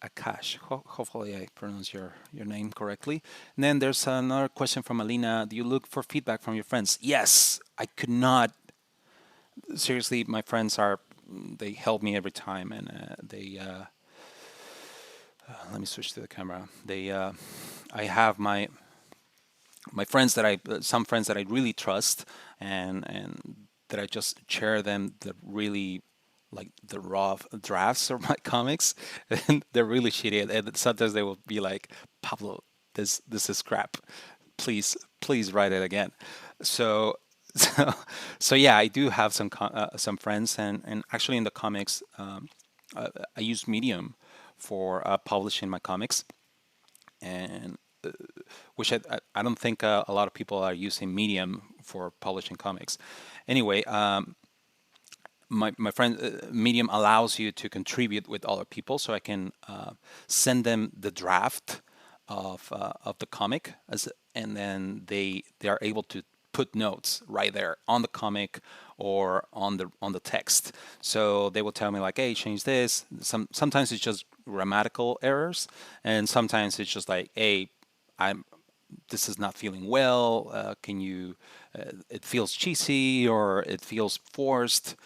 Akash. Hopefully I pronounce your name correctly. And then there's another question from Alina. Do you look for feedback from your friends? Yes, I could not. Seriously, my friends are, they help me every time, and let me switch to the camera. I have my friends that some friends that I really trust, and that I just share them the really, like, the raw drafts of my comics, and they're really shitty. And sometimes they will be like, Pablo, this is crap. Please write it again. So so so yeah, I do have some friends, and actually in the comics, I use Medium for publishing my comics, and which I don't think a lot of people are using Medium for publishing comics. Anyway, my friend, Medium allows you to contribute with other people, so I can send them the draft of the comic, and then they are able to put notes right there on the comic or on the text. So they will tell me like, hey, change this. Sometimes it's just grammatical errors, and sometimes it's just like, hey, I'm this is not feeling well. Can you? It feels cheesy or it feels forced.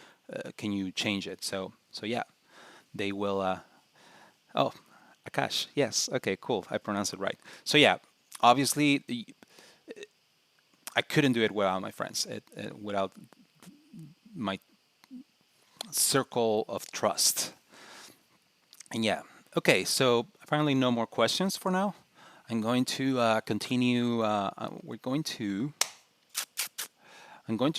Can you change it? So yeah, they will. Oh, Akash. Yes. Okay. Cool. I pronounced it right. So yeah, obviously I couldn't do it without my friends. Without my circle of trust. And yeah. Okay. So apparently no more questions for now. I'm going to continue. I'm going to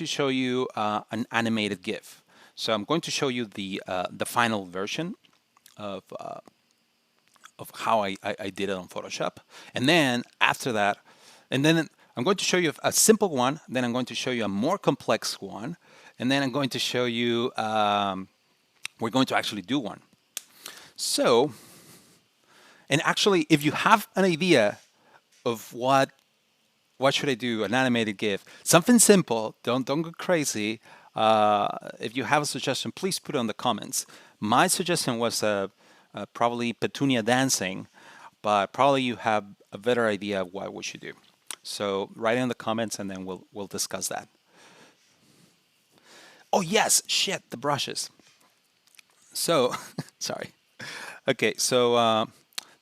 show you an animated GIF. So I'm going to show you the final version of how I did it on Photoshop, and then after that, and then I'm going to show you a simple one. Then I'm going to show you a more complex one, and then I'm going to show you. We're going to actually do one. So, and actually, if you have an idea of what should I do, an animated GIF, something simple. Don't go crazy. If you have a suggestion, please put it on the comments. My suggestion was probably Petunia dancing, but probably you have a better idea of what we should do. So write in the comments, and then we'll discuss that. Oh yes, shit, the brushes. So sorry. Okay, so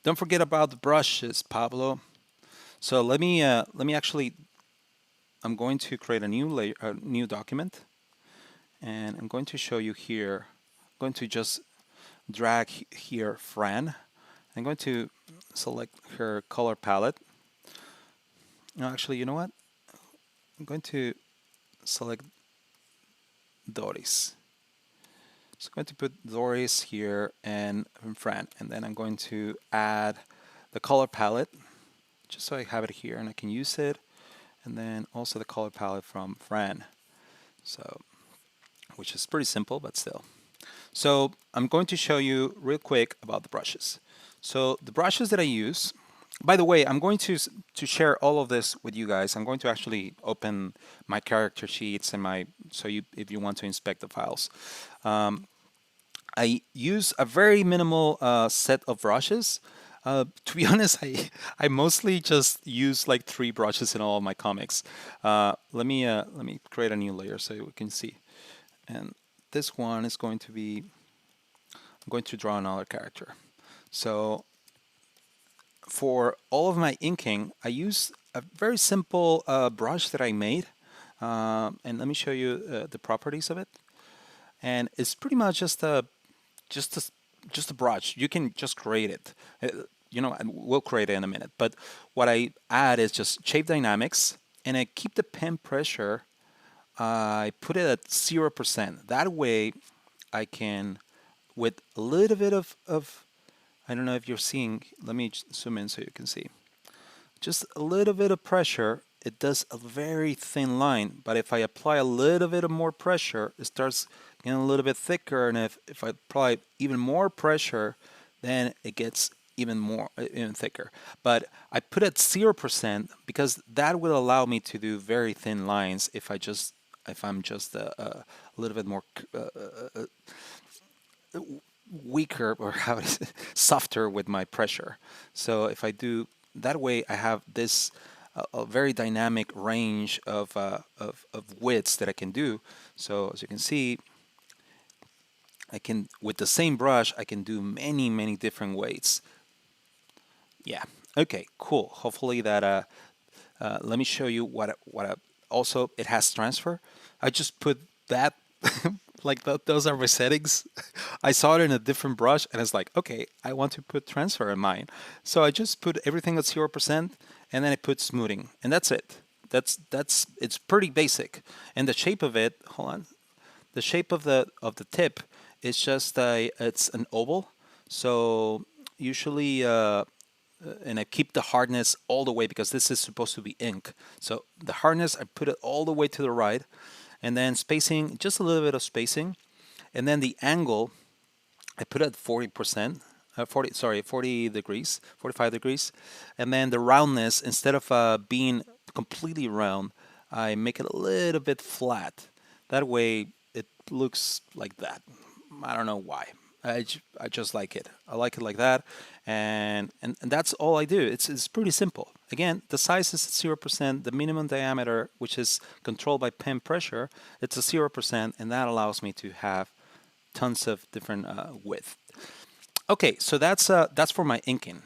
don't forget about the brushes, Pablo. So let me actually. I'm going to create a new layer, a new document, and I'm going to show you here. I'm going to just drag here Fran. I'm going to select her color palette. No, actually, you know what? I'm going to select Doris. So I'm going to put Doris here and Fran, and then I'm going to add the color palette, just so I have it here and I can use it, and then also the color palette from Fran. So, which is pretty simple, but still. So I'm going to show you real quick about the brushes. So the brushes that I use, by the way, I'm going to share all of this with you guys. I'm going to actually open my character sheets and if you want to inspect the files. I use a very minimal set of brushes. To be honest, I mostly just use like 3 brushes in all of my comics. Let me create a new layer so we can see. And this one is going to be, I'm going to draw another character. So for all of my inking, I use a very simple brush that I made. And let me show you the properties of it. And it's pretty much just a brush. You can just create it. and we'll create it in a minute. But what I add is just shape dynamics, and I keep the pen pressure. I put it at 0%. That way, I can, with a little bit of I don't know if you're seeing. Let me zoom in so you can see. Just a little bit of pressure, it does a very thin line. But if I apply a little bit of more pressure, it starts getting a little bit thicker. And if I apply even more pressure, then it gets even thicker. But I put it 0% because that will allow me to do very thin lines if I'm just a little bit more weaker, or how is it, softer with my pressure. So if I do that way, I have this a very dynamic range of widths that I can do. So as you can see, I can, with the same brush, I can do many different weights. Yeah. Okay. Cool. Hopefully that. Let me show you also it has transfer. I just put that like those are my settings. I saw it in a different brush and it's like, okay, I want to put transfer in mine. So I just put everything at 0% and then I put smoothing and that's it. That's it's pretty basic. And the shape of it, hold on. The shape of the tip is just it's an oval. So usually and I keep the hardness all the way because this is supposed to be ink. So the hardness, I put it all the way to the right, and then spacing, just a little bit of spacing, and then the angle, I put it at 40%, 40 degrees, 45 degrees, and then the roundness, instead of being completely round, I make it a little bit flat. That way, it looks like that. I don't know why. I just like it. I like it like that, and that's all I do. It's pretty simple. Again, the size is 0%. The minimum diameter, which is controlled by pen pressure, it's a 0%, and that allows me to have tons of different width. Okay, so that's for my inking.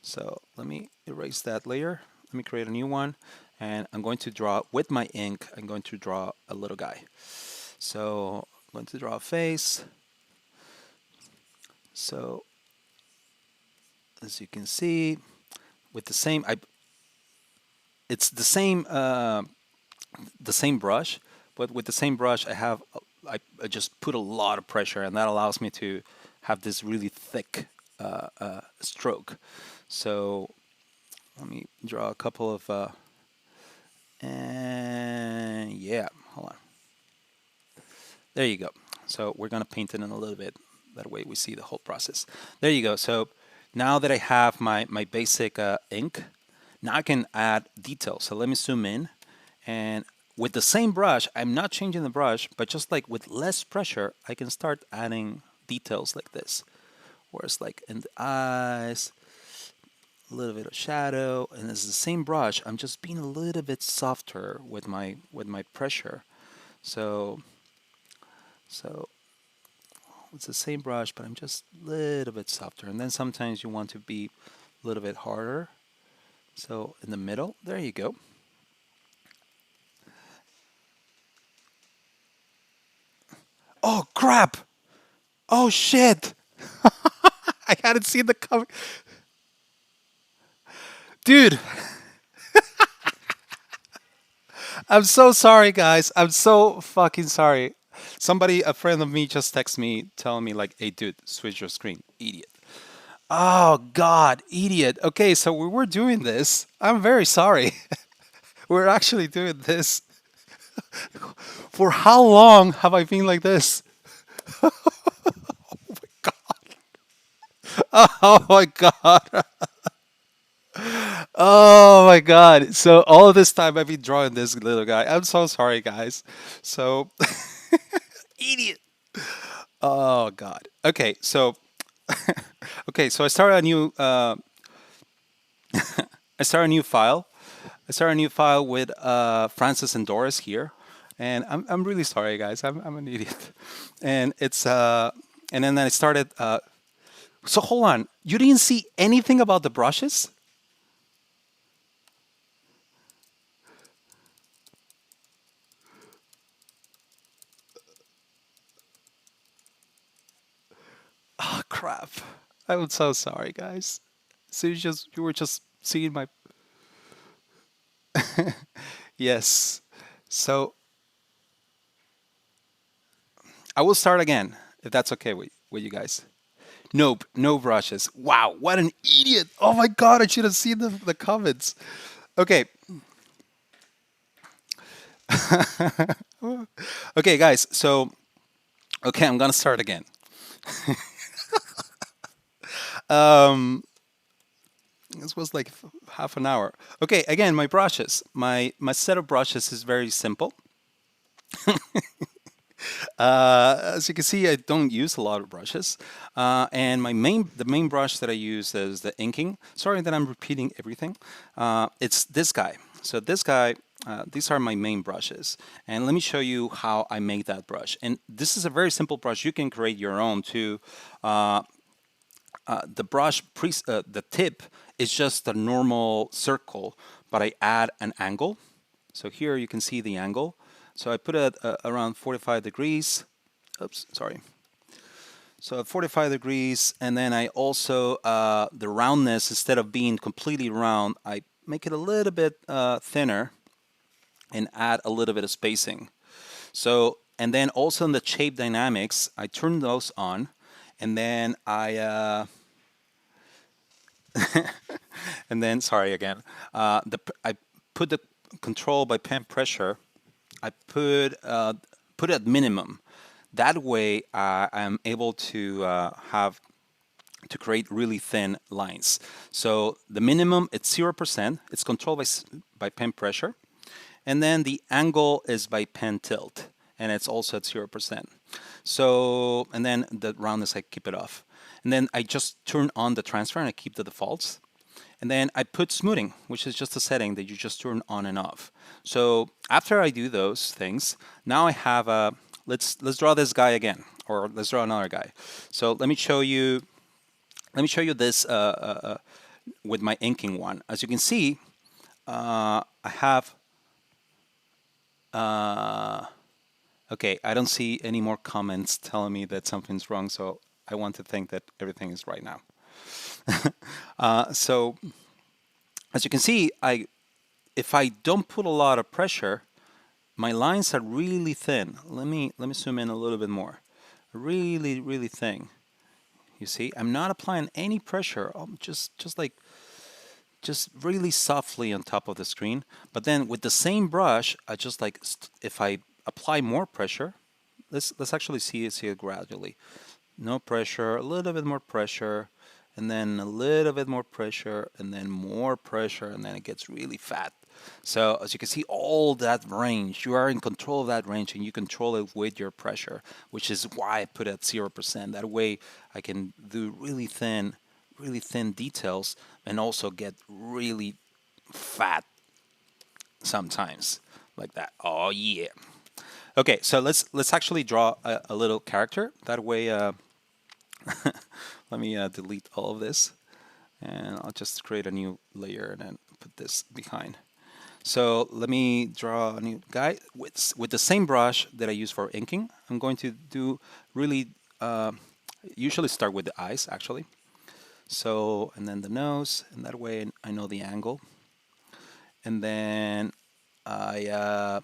So let me erase that layer. Let me create a new one, and I'm going to draw with my ink. I'm going to draw a little guy. So I'm going to draw a face. So as you can see, with the same, it's the same brush, but with the same brush, I just put a lot of pressure, and that allows me to have this really thick stroke. So let me draw a couple of, and yeah, hold on. There you go. So we're gonna paint it in a little bit. That way we see the whole process. There you go. So now that I have my basic ink, now I can add details. So let me zoom in, and with the same brush, I'm not changing the brush, but just like with less pressure, I can start adding details like this. Where it's like in the eyes, a little bit of shadow, and it's the same brush. I'm just being a little bit softer with my pressure. So so it's the same brush, but I'm just a little bit softer. And then sometimes you want to be a little bit harder. So in the middle, there you go. Oh crap! Oh shit! I hadn't seen the cover. Dude, I'm so sorry, guys. I'm so fucking sorry. Somebody, a friend of me, just texted me telling me, like, hey, dude, switch your screen. Idiot. Oh, God, idiot. Okay, so we were doing this. I'm very sorry. We're actually doing this. For how long have I been like this? Oh my God. Oh my God. So all of this time I've been drawing this little guy. I'm so sorry, guys. So, idiot. Oh God. Okay, so okay, so I start a new file. I start a new file with Francis and Doris here, and I'm really sorry, guys. I'm an idiot, and it's and then I started. So hold on, you didn't see anything about the brushes? Oh crap. I'm so sorry, guys. So you were just seeing my yes. So I will start again if that's okay with you guys. Nope, no brushes. Wow, what an idiot! Oh my god, I should have seen the comments. Okay, okay, guys. So okay, I'm gonna start again. Um, this was like half an hour. Okay, again, my brushes. My set of brushes is very simple. As you can see, I don't use a lot of brushes, and the main brush that I use is the inking. Sorry that I'm repeating everything. It's this guy. So this guy, these are my main brushes, and let me show you how I make that brush. And this is a very simple brush. You can create your own too. Uh, the tip is just a normal circle, but I add an angle. So here you can see the angle. So I put it around 45 degrees. Oops, sorry. So at 45 degrees, and then I also, the roundness, instead of being completely round, I make it a little bit thinner and add a little bit of spacing. So, and then also in the shape dynamics, I turn those on, and then and then, sorry again, I put the control by pen pressure, I put it at minimum. That way, I'm able to have to create really thin lines. So the minimum it's 0%. It's controlled by pen pressure, and then the angle is by pen tilt, and it's also at 0%. So and then the roundness I keep it off, and then I just turn on the transfer and I keep the defaults. And then I put smoothing, which is just a setting that you just turn on and off. So after I do those things, now I have a let's draw this guy again, or let's draw another guy. So let me show you this with my inking one. As you can see, I have okay. I don't see any more comments telling me that something's wrong, so I want to think that everything is right now. So as you can see, if I don't put a lot of pressure, my lines are really thin. Let me zoom in a little bit more. Really thin. You see, I'm not applying any pressure. I'm just really softly on top of the screen. But then with the same brush, I just like if I apply more pressure, let's actually see it gradually. No pressure, a little bit more pressure, and then a little bit more pressure, and then more pressure, and then it gets really fat. So as you can see, all that range, you are in control of that range, and you control it with your pressure, which is why I put it at 0%. That way I can do really thin details and also get really fat sometimes like that. Oh yeah. Okay, so let's actually draw a little character. That way, let me delete all of this, and I'll just create a new layer and then put this behind. So let me draw a new guy with the same brush that I use for inking. I'm going to do really usually start with the eyes actually. So and then the nose, and that way I know the angle. And then I uh,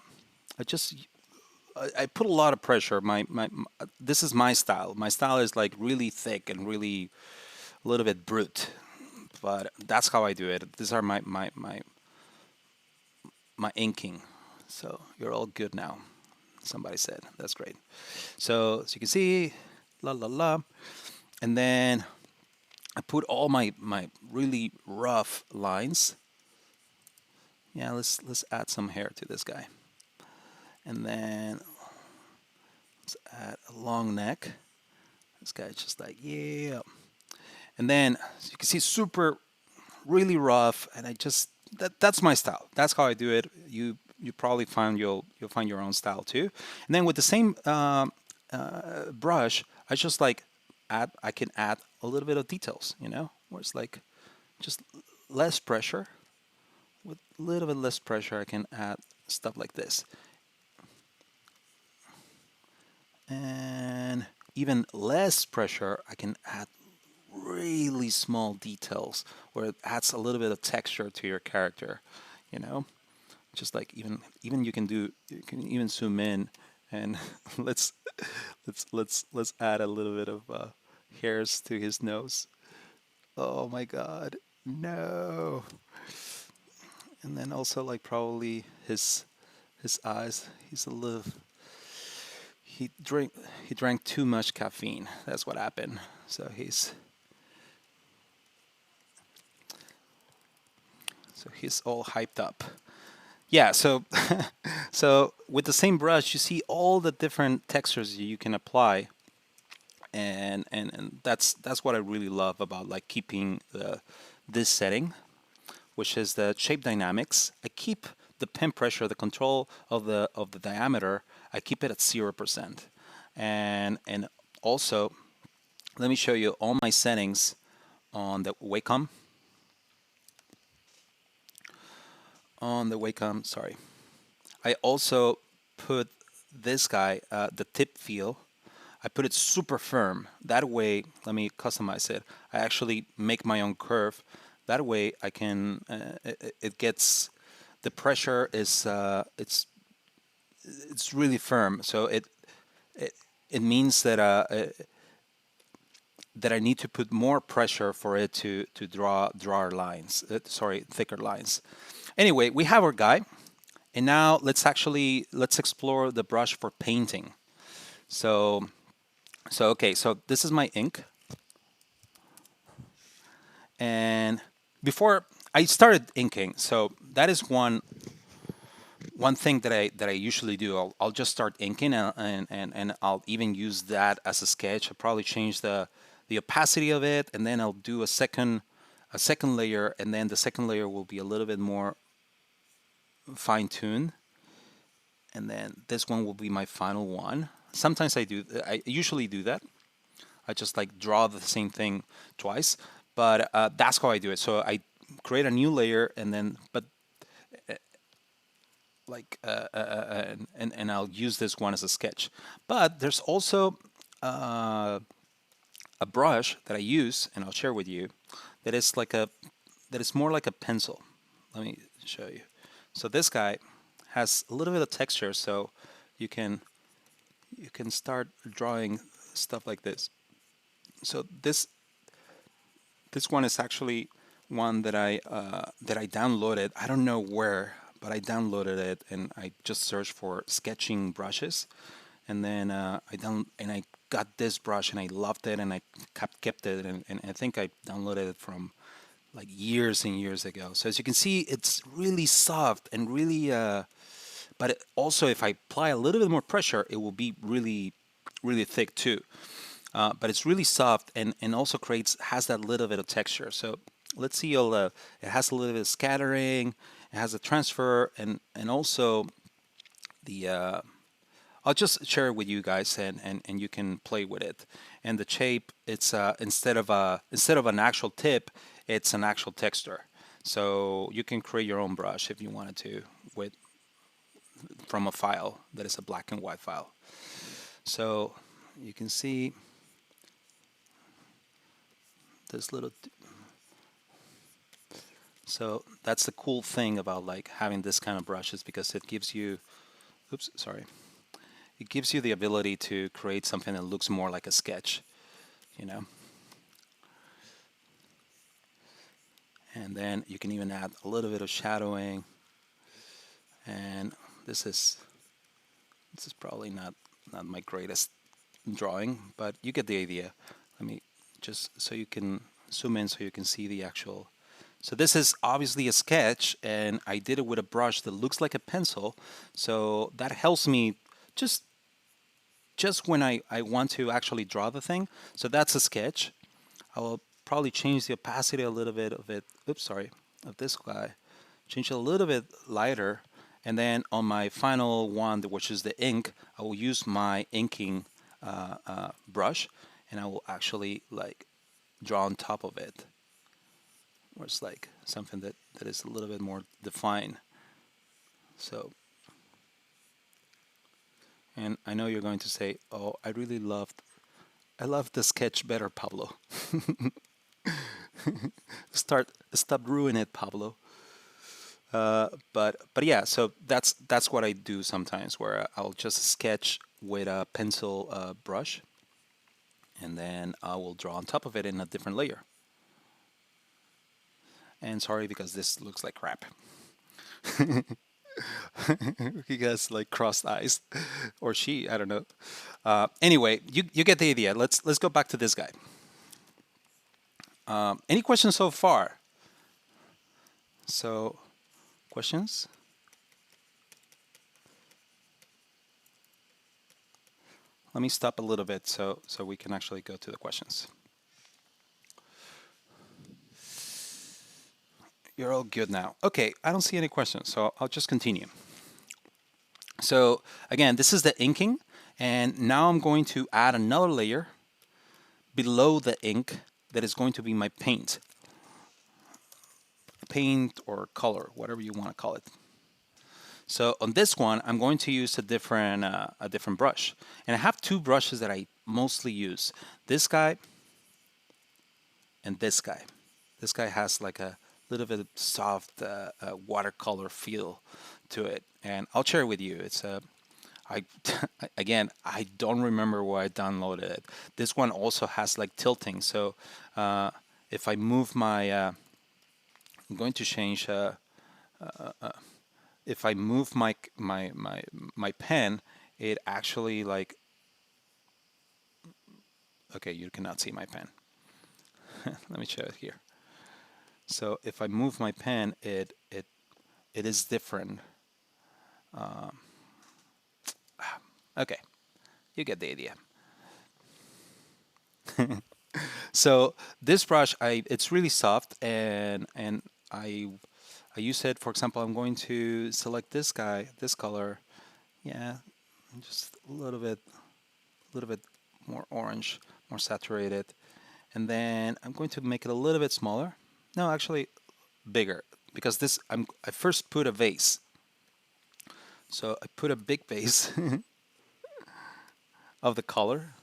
I just I put a lot of pressure. This is my style. My style is like really thick and really a little bit brute, but that's how I do it. These are my inking. So you're all good now. Somebody said that's great. So as you can see, la la la, and then I put all my really rough lines. Yeah, let's add some hair to this guy, and then let's add a long neck. This guy's just like yeah, and then as you can see, super really rough, and I just that's my style. That's how I do it. You probably find you'll find your own style too. And then with the same brush, I just like I can add a little bit of details, where it's like just less pressure. With a little bit less pressure, I can add stuff like this, and even less pressure, I can add really small details where it adds a little bit of texture to your character, you know? Just like even you can even zoom in and let's let's add a little bit of hairs to his nose. Oh my God, no! And then also like probably his eyes. He's a little he drink he drank too much caffeine. That's what happened. So he's all hyped up. Yeah, so so with the same brush, you see all the different textures you can apply, and that's what I really love about like keeping this setting, which is the shape dynamics. I keep the pin pressure, the control of the diameter. I keep it at 0%, and also let me show you all my settings on the Wacom. On the Wacom, sorry. I also put this guy, the tip feel. I put it super firm. That way, let me customize it. I actually make my own curve. That way, I can. It gets the pressure is it's really firm. So it it means that I need to put more pressure for it to draw lines. Sorry, thicker lines. Anyway, we have our guy, and now let's explore the brush for painting. So okay, so this is my ink, and before I started inking, so that is one thing that I usually do. I'll just start inking, and I'll even use that as a sketch. I'll probably change the opacity of it, and then I'll do a second layer, and then the second layer will be a little bit more fine-tuned, and then this one will be my final one. Sometimes I usually do that. I just like draw the same thing twice, but that's how I do it. So I create a new layer, and then but like and I'll use this one as a sketch. But there's also uh, a brush that I use, and I'll share with you, that is like a that is more like a pencil. Let me show you. So this guy has a little bit of texture, so you can start drawing stuff like this. So this one is actually one that I downloaded. I don't know where, but I downloaded it, and I just searched for sketching brushes, and then I got this brush, and I loved it, and I kept it, and I think I downloaded it from like years and years ago. So as you can see, it's really soft and really, but also if I apply a little bit more pressure, it will be really thick too. But it's really soft, and also has that little bit of texture. So let's see all it has a little bit of scattering, it has a transfer, and also the I'll just share it with you guys, and you can play with it. And the shape, it's instead of an actual tip, it's an actual texture. So you can create your own brush if you wanted to with from a file that is a black and white file. So you can see this little. So that's the cool thing about like having this kind of brushes, because it gives you, oops, sorry, it gives you the ability to create something that looks more like a sketch, you know. And then you can even add a little bit of shadowing. And this is probably not my greatest drawing, but you get the idea. Let me just so you can zoom in so you can see the actual. So this is obviously a sketch, and I did it with a brush that looks like a pencil. So that helps me just when I want to actually draw the thing. So that's a sketch. I will probably change the opacity a little bit of it. Oops, sorry, of this guy. Change it a little bit lighter, and then on my final one, which is the ink, I will use my inking brush, and I will actually like draw on top of it, where it's like something that is a little bit more defined. So, and I know you're going to say, "Oh, I love the sketch better, Pablo." Stop ruining it, Pablo. But yeah, so that's what I do sometimes, where I'll just sketch with a pencil brush, and then I will draw on top of it in a different layer. And sorry because this looks like crap. He has like crossed eyes, or she, I don't know. Anyway, you get the idea. Let's go back to this guy. Any questions so far? So, questions? Let me stop a little bit so we can actually go to the questions. You're all good now. Okay, I don't see any questions, so I'll just continue. So again, this is the inking, and now I'm going to add another layer below the ink that is going to be my paint or color, whatever you want to call it. So on this one, I'm going to use a different brush, and I have two brushes that I mostly use. This guy and this guy. This guy has like a little bit of soft watercolor feel to it, and I'll share it with you. It's a I again, I don't remember where I downloaded it. This one also has like tilting, so if I move my, I'm going to change. If I move my pen, it actually like. Okay, you cannot see my pen. Let me show it here. So if I move my pen, it is different. Okay, you get the idea. So this brush, it's really soft, and I use it. For example, I'm going to select this guy, this color. Yeah, just a little bit more orange, more saturated, and then I'm going to make it a little bit smaller. No, actually, bigger, because I first put a vase. So I put a big base of the color.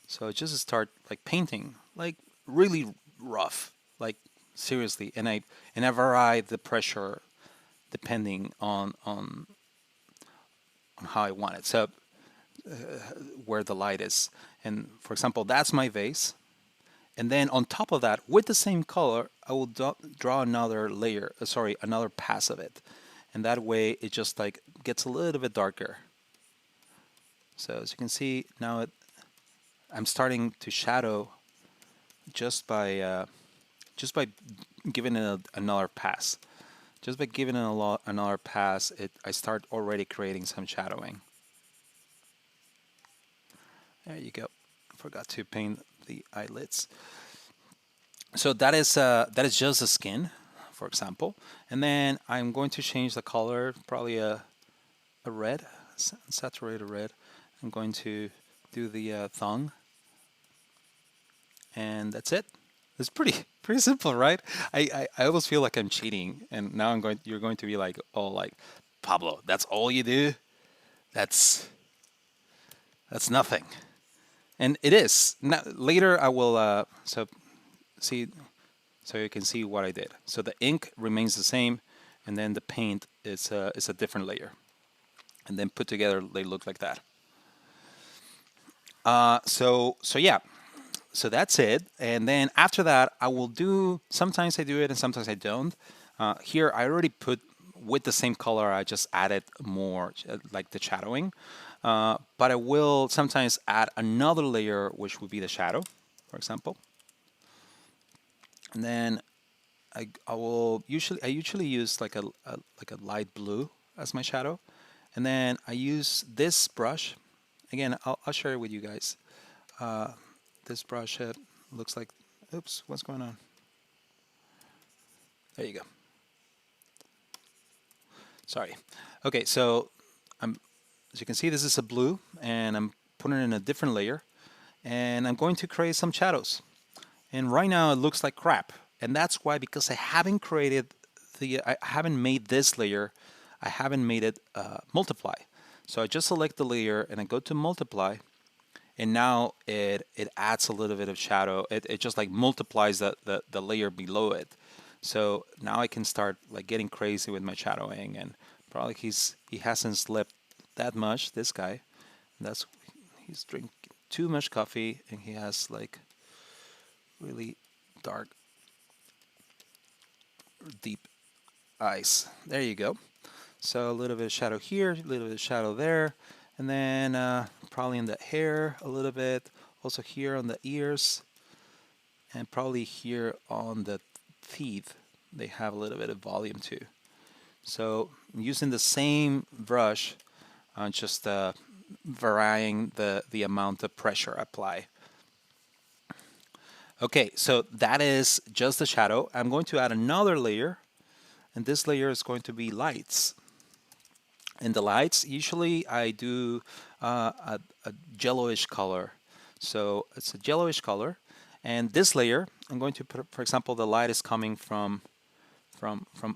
So I just start like painting, like really rough, like seriously, and I vary the pressure depending on how I want it. So where the light is, and for example, that's my vase, and then on top of that, with the same color, I will draw another layer, sorry, another pass of it, and that way it just like gets a little bit darker. So as you can see now, I'm starting to shadow just by giving it another pass. Just by giving it another pass, I start already creating some shadowing. There you go. Forgot to paint the eyelids. So that is just the skin, for example, and then I'm going to change the color, probably a red, saturated red. I'm going to do the thong, and that's it. It's pretty simple, right? I always feel like I'm cheating, and now you're going to be like, oh, like Pablo, that's all you do? That's that's nothing, and it is. Now, later I will see so you can see what I did. So the ink remains the same, and then the paint is a different layer, and then put together they look like that. So yeah, so that's it. And then after that, I will do. Sometimes I do it, and sometimes I don't. Here I already put with the same color. I just added more like the shadowing, but I will sometimes add another layer, which would be the shadow, for example. And then I usually use like a light blue as my shadow, and then I use this brush. Again, I'll share it with you guys. This brush looks like. Oops, what's going on? There you go. Sorry. Okay, so as you can see, this is a blue, and I'm putting it in a different layer, and I'm going to create some shadows. And right now it looks like crap, and that's why, because I haven't made this layer, I haven't made it multiply. So I just select the layer and I go to multiply, and now it adds a little bit of shadow. It just like multiplies the layer below it. So now I can start like getting crazy with my shadowing, and probably he hasn't slept that much, this guy. That's he's drinking too much coffee, and he has like really dark, deep eyes. There you go. So a little bit of shadow here, a little bit of shadow there, and then probably in the hair a little bit, also here on the ears, and probably here on the teeth. They have a little bit of volume too. So I'm using the same brush, just varying the amount of pressure apply. Okay, so that is just the shadow. I'm going to add another layer, and this layer is going to be lights. In the lights, usually I do a yellowish color. So it's a yellowish color. And this layer, I'm going to put, for example, the light is coming from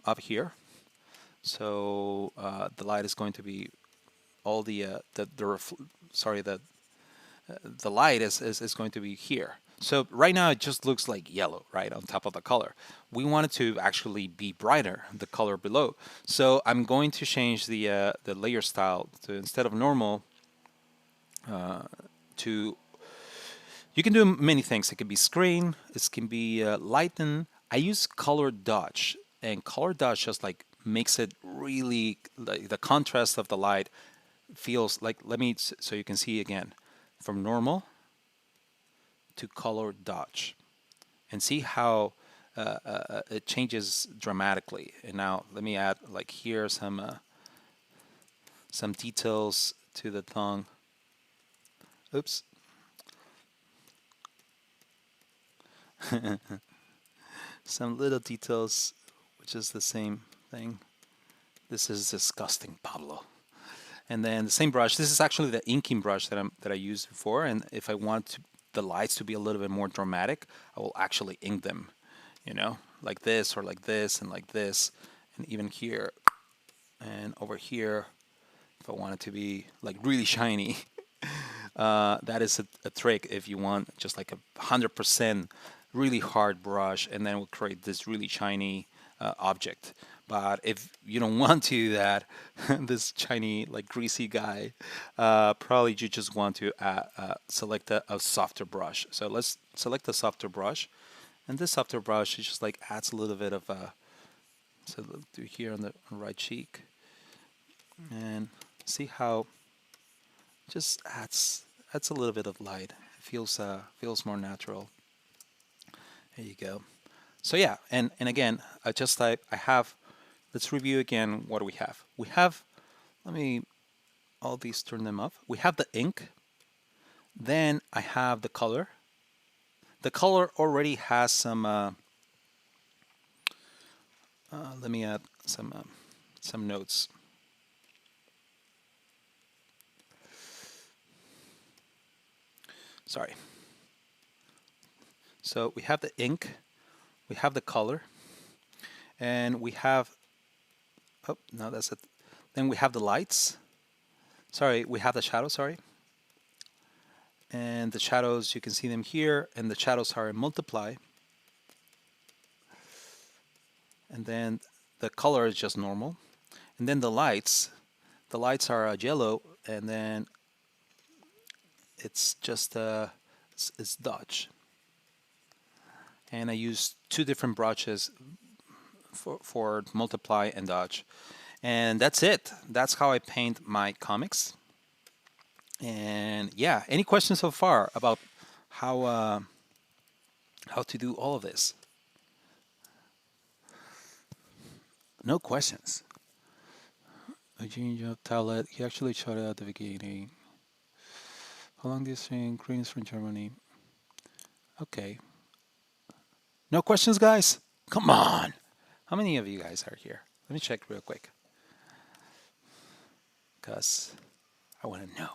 up here. So the light is going to be all the light is going to be here. So right now it just looks like yellow, right, on top of the color. We want it to actually be brighter, the color below. So I'm going to change the layer style to, instead of normal, to, you can do many things. It can be screen, it can be lighten. I use color dodge, and color dodge just like makes it really, like the contrast of the light feels like, let me, so you can see again, from normal to color dodge, and see how it changes dramatically. And now let me add like here some details to the tongue. Oops. Some little details, which is the same thing. This is disgusting, Pablo. And then the same brush. This is actually the inking brush that I used before. And if I want the lights to be a little bit more dramatic, I will actually ink them, like this or like this and like this, and even here and over here. If I want it to be like really shiny, that is a trick. If you want just like 100% really hard brush, and then we'll create this really shiny object. But if you don't want to do that, this shiny, like greasy guy, probably you just want to select a softer brush. So let's select a softer brush. And this softer brush, it just like adds a little bit of so let's do here on the right cheek. And see how just adds a little bit of light. It feels more natural. There you go. So yeah, and again, I just type, I have, let's review again what we have. We have, let me, all these, turn them up. We have the ink. Then I have the color. The color already has some, let me add some notes. Sorry. So we have the ink, we have the color, and we have, oh, no, that's it. Then we have the lights. Sorry, we have the shadow, sorry. And the shadows, you can see them here, and the shadows are in multiply. And then the color is just normal. And then the lights are yellow, and then it's just it's dodge. And I use two different brushes for multiply and dodge. And that's it. That's how I paint my comics. And yeah, any questions so far about how to do all of this? No questions. A junior tablet. He actually showed it at the beginning. How long do you think? Greens from Germany. Okay. No questions, guys? Come on. How many of you guys are here? Let me check real quick. Because I want to know.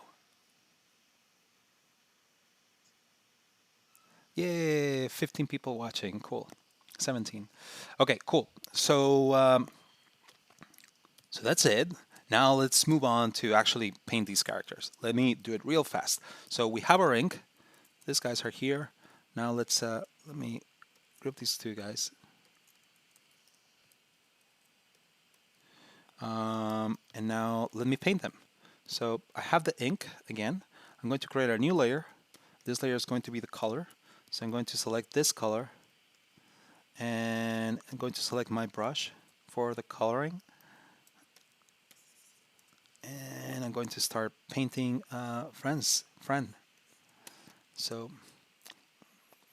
Yay, 15 people watching. Cool. 17. Okay, cool. So, so that's it. Now let's move on to actually paint these characters. Let me do it real fast. So we have our ink. These guys are here. Now let's let me group these two guys. And now let me paint them. So I have the ink again. I'm going to create a new layer. This layer is going to be the color. So I'm going to select this color, and I'm going to select my brush for the coloring. And I'm going to start painting friend. So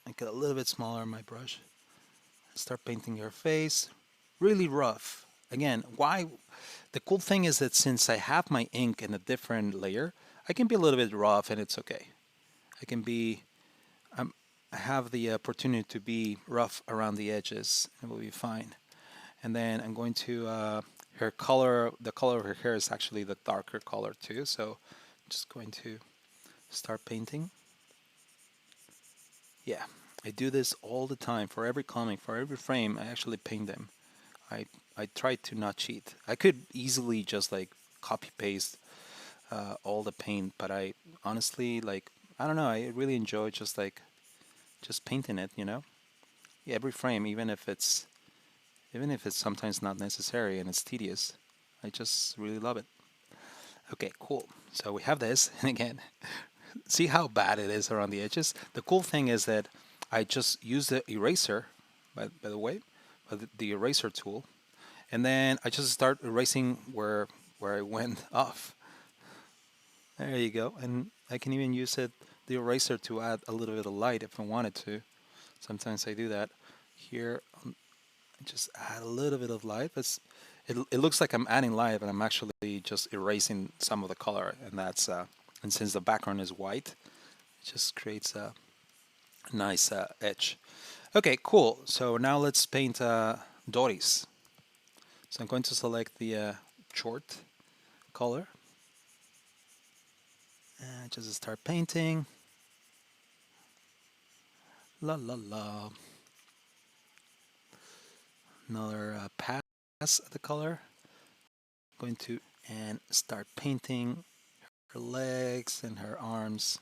make it a little bit smaller my brush. Start painting your face. Really rough. Again, why? The cool thing is that since I have my ink in a different layer, I can be a little bit rough and it's okay. I can be, I have the opportunity to be rough around the edges. It will be fine. And then I'm going to, her color, the color of her hair is actually the darker color too. So I'm just going to start painting. Yeah, I do this all the time. For every comic, for every frame, I actually paint them. I I try to not cheat. I could easily just like copy paste all the paint, but I honestly like I don't know. I really enjoy just painting it. Yeah, every frame, even if it's sometimes not necessary and it's tedious. I just really love it. Okay, cool. So we have this, and again, see how bad it is around the edges. The cool thing is that I just use the eraser, by the way, the eraser tool, and then I just start erasing where I went off. There you go. And I can even use the eraser to add a little bit of light if I wanted to. Sometimes I do that. Here, I just add a little bit of light. It looks like I'm adding light, but I'm actually just erasing some of the color, and and since the background is white, it just creates a nice edge. Okay, cool. So now let's paint Doris. So I'm going to select the short color and just start painting. La la la. Another pass of the color. Going to and start painting her legs and her arms.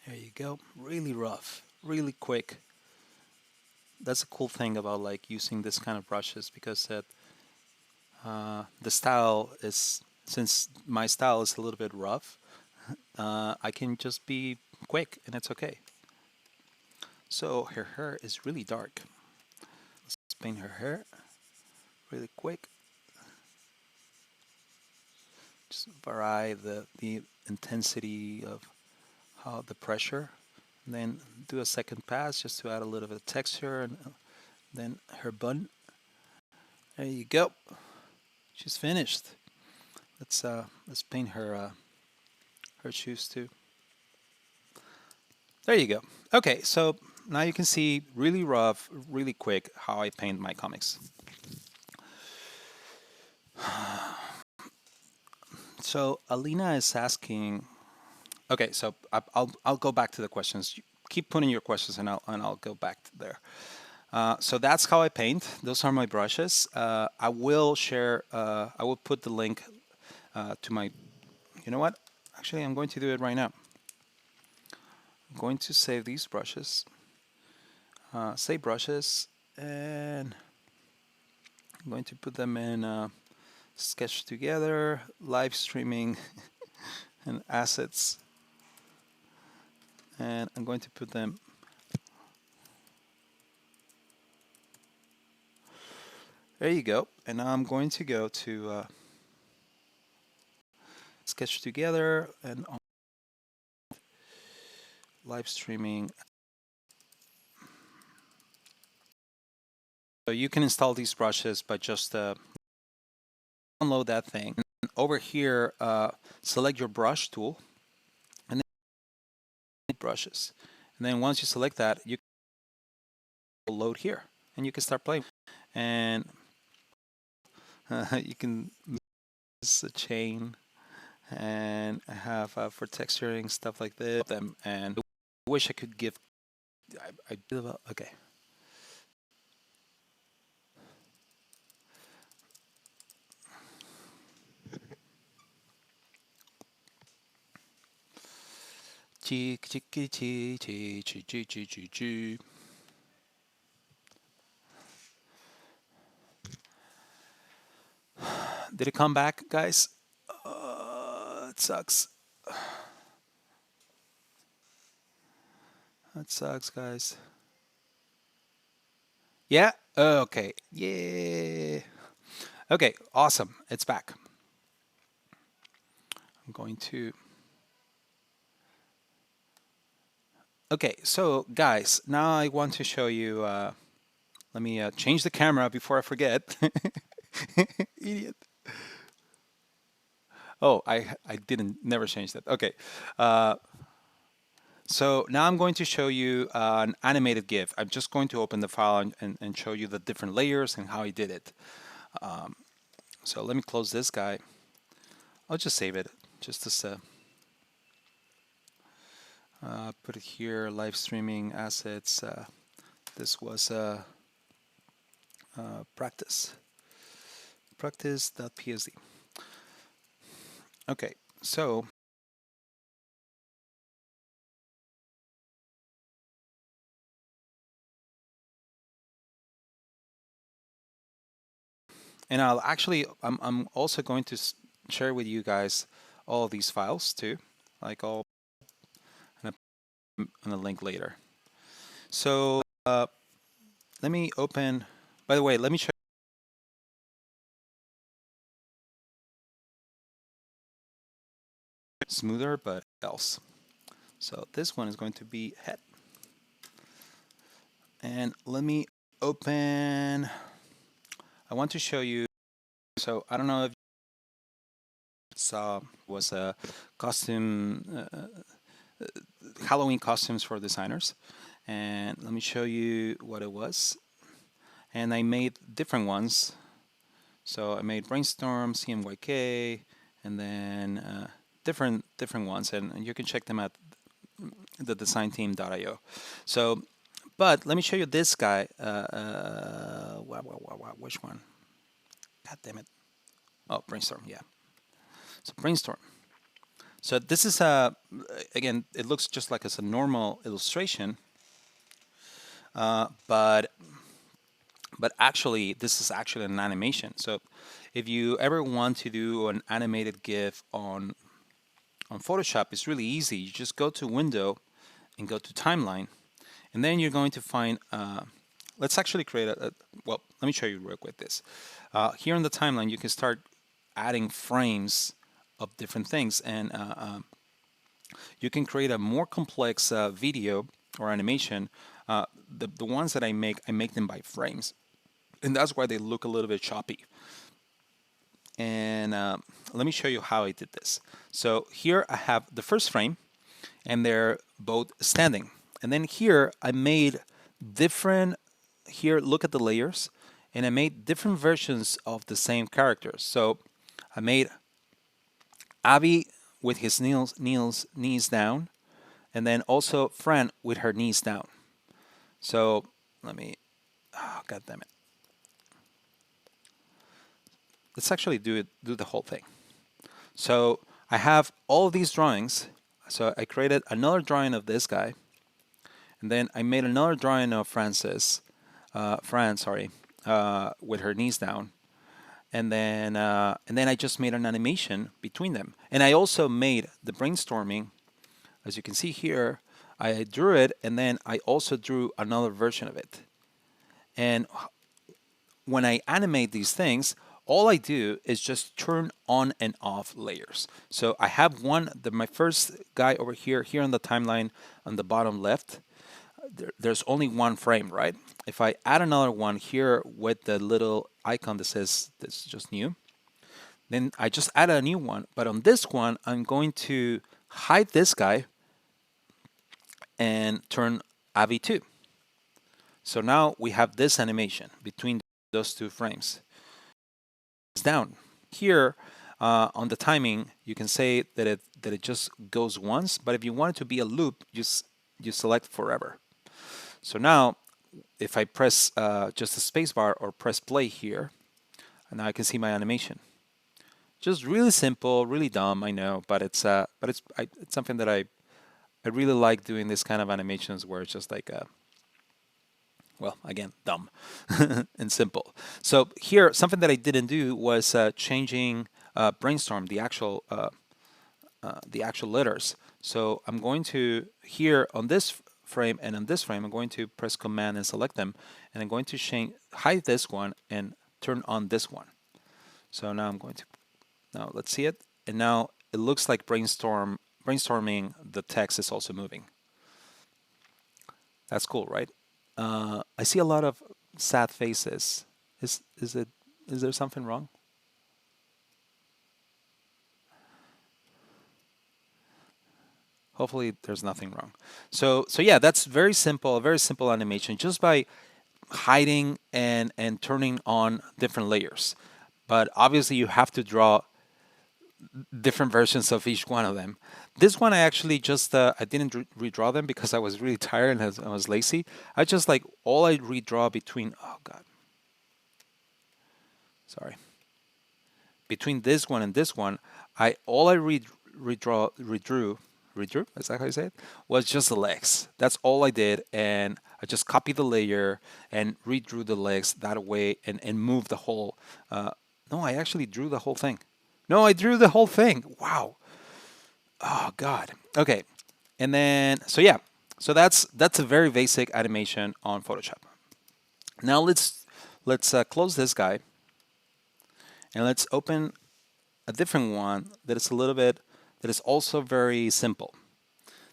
There you go. Really rough, really quick. That's a cool thing about like using this kind of brushes because the style is since my style is a little bit rough, I can just be quick and it's okay. So her hair is really dark. Let's paint her hair really quick. Just vary the intensity of how the pressure. And then do a second pass just to add a little bit of texture and then her bun. There you go. She's finished. Let's paint her shoes too. There you go. Okay, so now you can see really rough, really quick how I paint my comics. So Alina is asking. Okay, so I'll go back to the questions. Keep putting your questions, and I'll go back to there. So that's how I paint. Those are my brushes. I will share. I will put the link to my. You know what? Actually, I'm going to do it right now. I'm going to save these brushes. Save brushes, and I'm going to put them in Sketch Together, live streaming, and assets. And I'm going to put them. There you go. And now I'm going to go to Sketch Together and live streaming. So you can install these brushes by just download that thing. And over here, select your brush tool and then brushes. And then once you select that, you can load here and you can start playing. And you can use a chain and have for texturing stuff like this. And I wish I could give. Okay. Did it come back, guys? It sucks. That sucks, guys. Yeah? Okay. Yeah. Okay, awesome. It's back. I'm going to... Okay, so guys, now I want to show you... let me change the camera before I forget. Idiot. Oh, I didn't, never change that. Okay. So now I'm going to show you an animated GIF. I'm just going to open the file and show you the different layers and how I did it. So let me close this guy. I'll just save it, just to put it here, live streaming assets. This was practice.psd. Okay, so and I'm also going to share with you guys all of these files too, like all on a link later. So let me open, by the way, let me show you smoother, but else. So this one is going to be head. And let me open, I want to show you, so I don't know if you saw, was a costume, Halloween costumes for designers. And let me show you what it was. And I made different ones. So I made Brainstorm, CMYK, and then different ones, and you can check them at the designteam.io. So, but let me show you this guy. Which one? God damn it! Oh, Brainstorm. Yeah. So Brainstorm. So this is again, it looks just like it's a normal illustration, but actually this is actually an animation. So if you ever want to do an animated GIF on Photoshop, it's really easy. You just go to Window and go to Timeline, and then you're going to find, let's actually create well, let me show you real quick this. Here in the timeline, you can start adding frames of different things, and you can create a more complex video or animation. The ones that I make them by frames, and that's why they look a little bit choppy. And let me show you how I did this. So here I have the first frame, and they're both standing. And then here I made different, here look at the layers, and I made different versions of the same characters. So I made Abby with his knees down, and then also Fran with her knees down. So let me, oh, God damn it. Let's actually do the whole thing. So I have all these drawings. So I created another drawing of this guy, and then I made another drawing of Fran, with her knees down, and then I just made an animation between them. And I also made the brainstorming, as you can see here. I drew it, and then I also drew another version of it. And when I animate these things, all I do is just turn on and off layers. So I have my first guy over here on the timeline on the bottom left. There's only one frame, right? If I add another one here with the little icon that says this is just new, then I just add a new one. But on this one, I'm going to hide this guy and turn Avi 2. So now we have this animation between those two frames. It's down. Here on the timing, you can say that it just goes once, but if you want it to be a loop, you select forever. So now if I press just the spacebar or press play here, and now I can see my animation. Just really simple, really dumb, I know, but it's something that I really like doing this kind of animations where it's just like well, again, dumb and simple. So here, something that I didn't do was changing brainstorm the actual letters. So I'm going to here on this frame and on this frame, I'm going to press Command and select them, and I'm going to hide this one and turn on this one. So now I'm going to now let's see it, and now it looks like brainstorming. The text is also moving. That's cool, right? I see a lot of sad faces. Is there something wrong? Hopefully there's nothing wrong. So yeah, that's very simple, a very simple animation just by hiding and turning on different layers. But obviously you have to draw different versions of each one of them. This one I actually just I didn't redraw them because I was really tired and I was lazy. I just like all I redraw between oh god. Sorry. Between this one and this one, I all I redrew, is that how you say it? Was just the legs. That's all I did, and I just copied the layer and redrew the legs that way and moved the whole. No, I actually drew the whole thing. No, I drew the whole thing. Wow. Oh God. Okay, and then so yeah, so that's a very basic animation on Photoshop. Now let's close this guy and let's open a different one that is a little bit that is also very simple.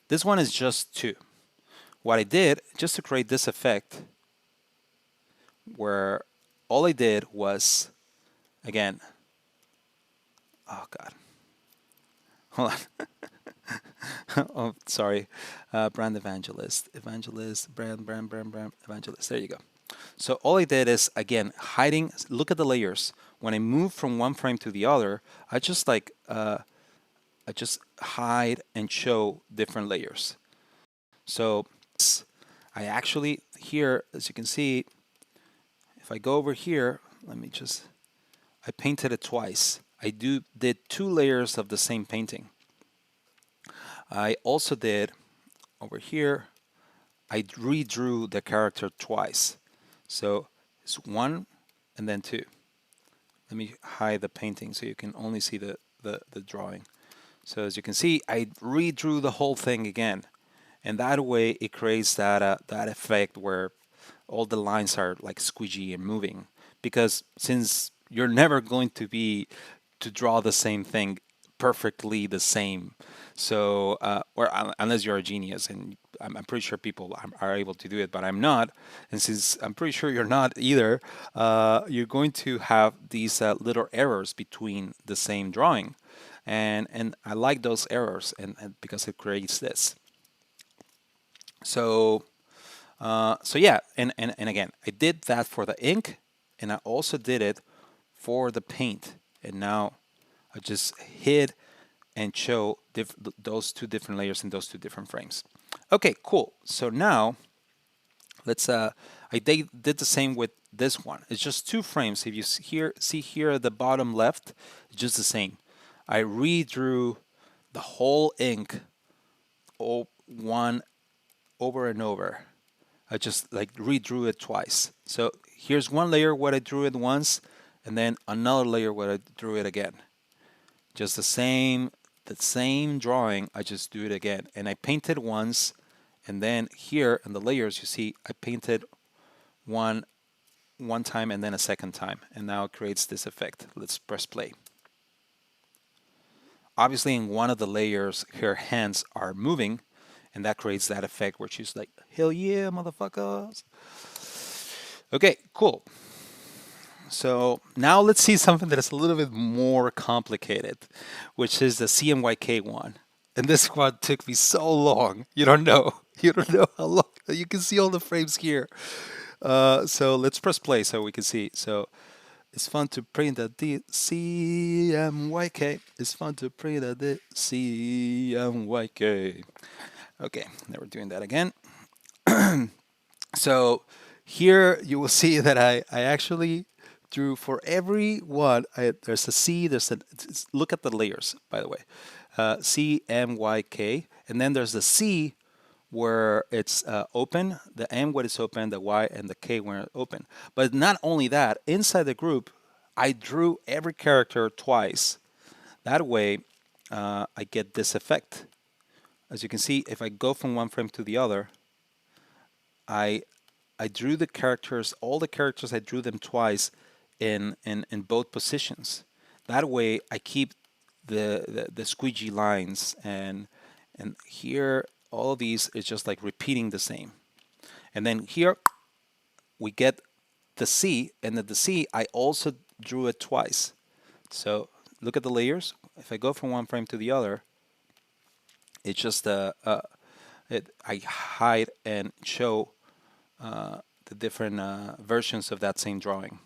This one is just two. What I did just to create this effect where all I did was again oh god hold on oh sorry brand evangelist brand evangelist, there you go. So all I did is again hiding, look at the layers. When I move from one frame to the other, I just like I just hide and show different layers. So I actually here, as you can see, if I go over here, let me just, I painted it twice. I did two layers of the same painting. I also did over here, I redrew the character twice. So it's one and then two. Let me hide the painting so you can only see the drawing. So as you can see, I redrew the whole thing again. And that way it creates that effect where all the lines are like squishy and moving. Because since you're never going to be to draw the same thing perfectly the same, so or unless you're a genius, and I'm pretty sure people are able to do it, but I'm not. And since I'm pretty sure you're not either, you're going to have these little errors between the same drawing, and I like those errors, and because it creates this. So so yeah, and again, I did that for the ink, and I also did it for the paint. And now I just hid and show those two different layers in those two different frames. Okay, cool. So now let's. I did the same with this one. It's just two frames. If you see here at the bottom left, it's just the same. I redrew the whole ink, one over and over. I just like redrew it twice. So here's one layer where I drew it once, and then another layer where I drew it again. Just the same drawing, I just do it again. And I painted once, and then here in the layers, you see I painted one time and then a second time, and now it creates this effect. Let's press play. Obviously in one of the layers, her hands are moving, and that creates that effect where she's like, hell yeah, motherfuckers. Okay, cool. So now let's see something that is a little bit more complicated, which is the CMYK one. And this one took me so long. You don't know. You don't know how long. You can see all the frames here. So let's press play so we can see. So it's fun to print at the CMYK. It's fun to print at the CMYK. Okay, now we're doing that again. So here you will see that I actually drew for every one. There's a C, look at the layers, by the way. CMYK, And then there's the C where it's open, the M when it's open, the Y and the K when it's open. But not only that, inside the group, I drew every character twice. That way, I get this effect. As you can see, if I go from one frame to the other, I I drew the characters, all the characters, I drew them twice in both positions. That way, I keep the squeegee lines, and here all of these is just like repeating the same. And then here we get the C, and at the C I also drew it twice. So look at the layers. If I go from one frame to the other, it's just I hide and show the different versions of that same drawing.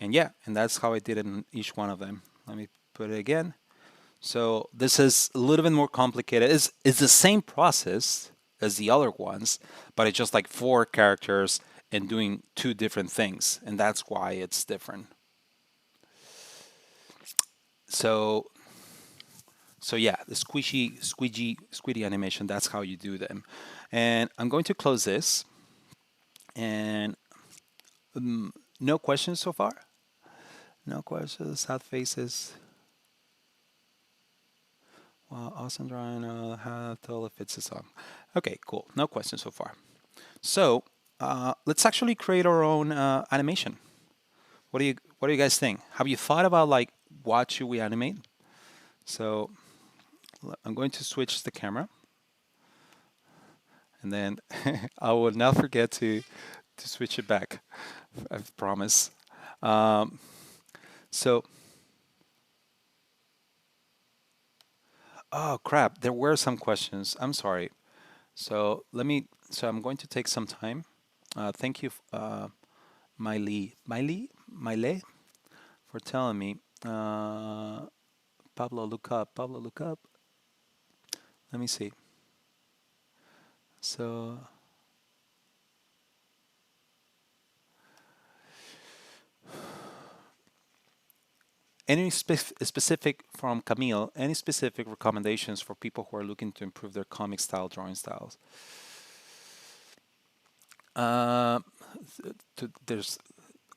And yeah, and that's how I did it in each one of them. Let me put it again. So this is a little bit more complicated. It's the same process as the other ones, but it's just like four characters and doing two different things, and that's why it's different. So yeah, the squeegee animation, that's how you do them. And I'm going to close this, and no questions so far? No questions, sad faces. Well, awesome drawing, how totally fits the song. Okay, cool. No questions so far. So let's actually create our own animation. What do you guys think? Have you thought about like what should we animate? So I'm going to switch the camera, and then I will not forget to switch it back. I promise. Um, so, oh crap, there were some questions. I'm sorry. So let me. So I'm going to take some time. Thank you, Miley, for telling me. Pablo, look up. Pablo, look up. Let me see. So any specific from Camille? Any specific recommendations for people who are looking to improve their comic style, drawing styles? Uh, there's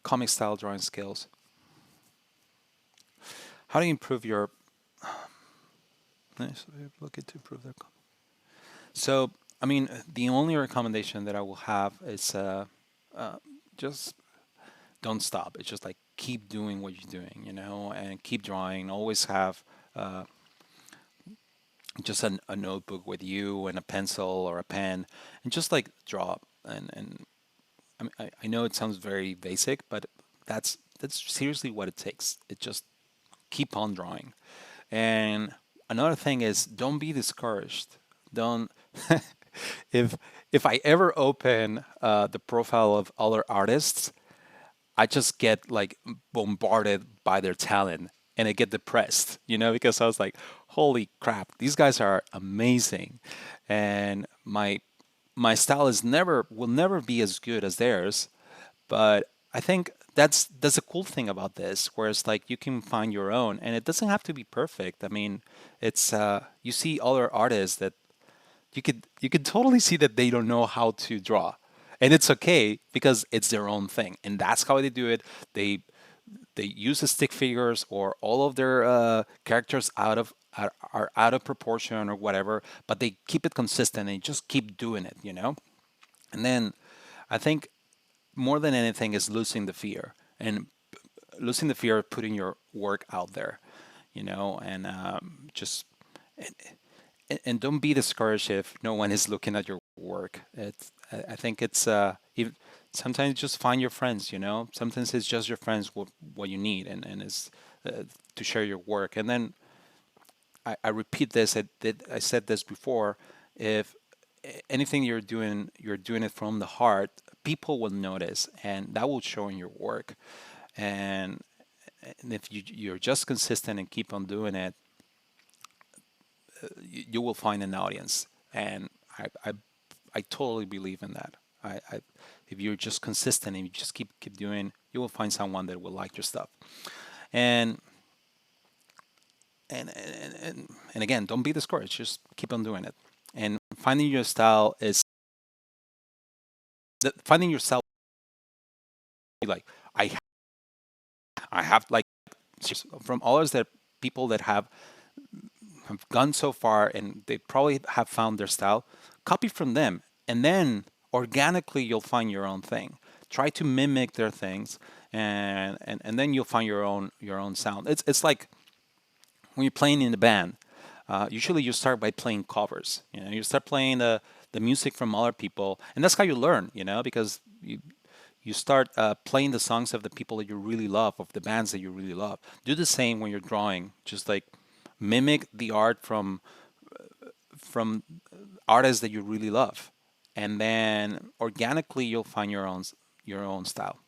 comic style drawing skills. How do you improve your? Nice. Looking to improve their. So, I mean, the only recommendation that I will have is uh, just don't stop. It's just like keep doing what you're doing, and keep drawing. Always have uh, just a notebook with you and a pencil or a pen, and just like draw. And I mean, I know it sounds very basic, but that's seriously what it takes. It just keep on drawing. And another thing is don't be discouraged. Don't if I ever open the profile of other artists, I just get like bombarded by their talent and I get depressed, because I was like, holy crap, these guys are amazing. And my style is never will never be as good as theirs, but I think that's a cool thing about this, where it's like you can find your own, and it doesn't have to be perfect. I mean, it's you see other artists that you could totally see that they don't know how to draw, and it's okay because it's their own thing, and that's how they do it. They use the stick figures or all of their characters are out of proportion or whatever, but they keep it consistent and just keep doing it. And then I think more than anything is losing the fear and losing the fear of putting your work out there, and just and don't be discouraged if no one is looking at your work. I think it's sometimes just find your friends. Sometimes it's just your friends what you need, and is to share your work. And then I repeat this. I said this before. If anything you're doing it from the heart. People will notice, and that will show in your work. And, and if you're just consistent and keep on doing it, you will find an audience. And I totally believe in that. If you're just consistent and you just keep doing, you will find someone that will like your stuff. And and again, don't be discouraged. Just keep on doing it. And finding your style is finding yourself like I I have like from all others that people that have gone so far and they probably have found their style, copy from them, and then organically you'll find your own thing. Try to mimic their things, and then you'll find your own sound. It's like when you're playing in a band. Usually you start by playing covers. You know, you start playing the music from other people, and that's how you learn. You know, because you start playing the songs of the people that you really love, of the bands that you really love. Do the same when you're drawing. Just like mimic the art from artists that you really love, and then organically you'll find your own style.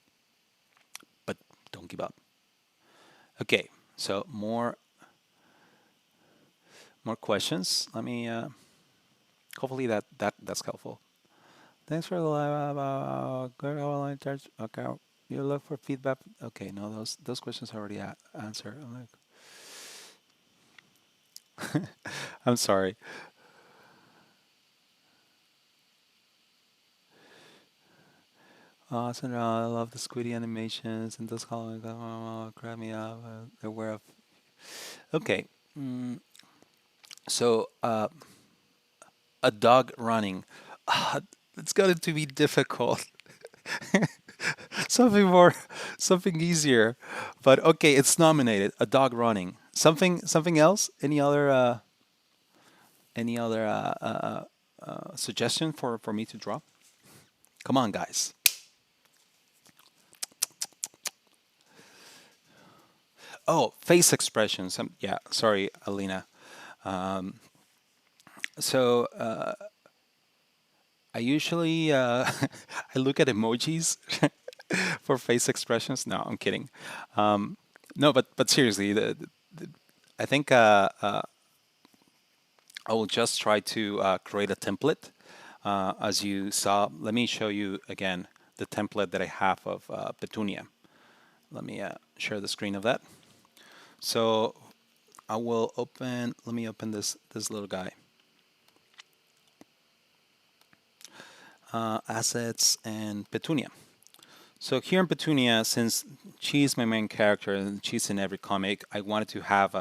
But don't give up. Okay, so more questions. Let me. Hopefully that's helpful. Thanks for the live. Good online charge. Okay, you look for feedback. Okay, no, those questions are already answered. I'm sorry. Sandra, I love the Squiddy animations and those colors crack me up. Aware of. Okay, mm, so a dog running. Uh, it's going to be difficult. Something more, something easier. But okay, it's nominated. A dog running. Something else? Any other suggestion for me to draw? Come on, guys. Oh, face expressions. Yeah, sorry, Alina. Um, so I usually I look at emojis for face expressions. No, I'm kidding. Um, no, but seriously, I think I will just try to create a template. As you saw, let me show you again the template that I have of Petunia. Let me share the screen of that. So I will open, let me open this little guy. Assets and Petunia. So here in Petunia, since she's my main character and she's in every comic, I wanted to have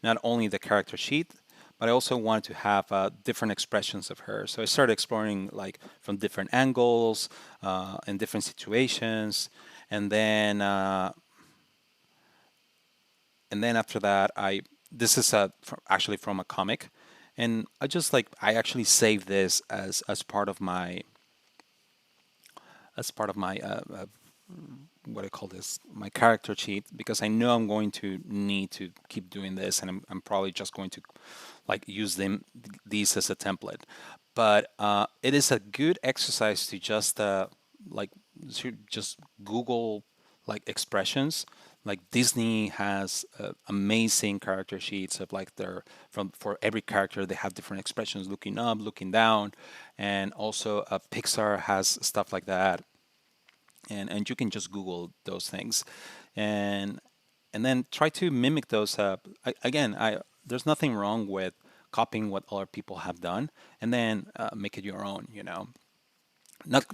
not only the character sheet, but I also wanted to have different expressions of her. So I started exploring like from different angles, in different situations, and then uh, and then after that, I this is actually from a comic, and I actually saved this as part of my what I call this my character sheet because I know I'm going to need to keep doing this, and I'm probably just going to like use these as a template. But it is a good exercise to like just Google like expressions. Like Disney has amazing character sheets of like their from for every character they have different expressions, looking up, looking down, and also Pixar has stuff like that, and you can just Google those things, and and then try to mimic those. Again, I there's nothing wrong with copying what other people have done, and then make it your own. You know, not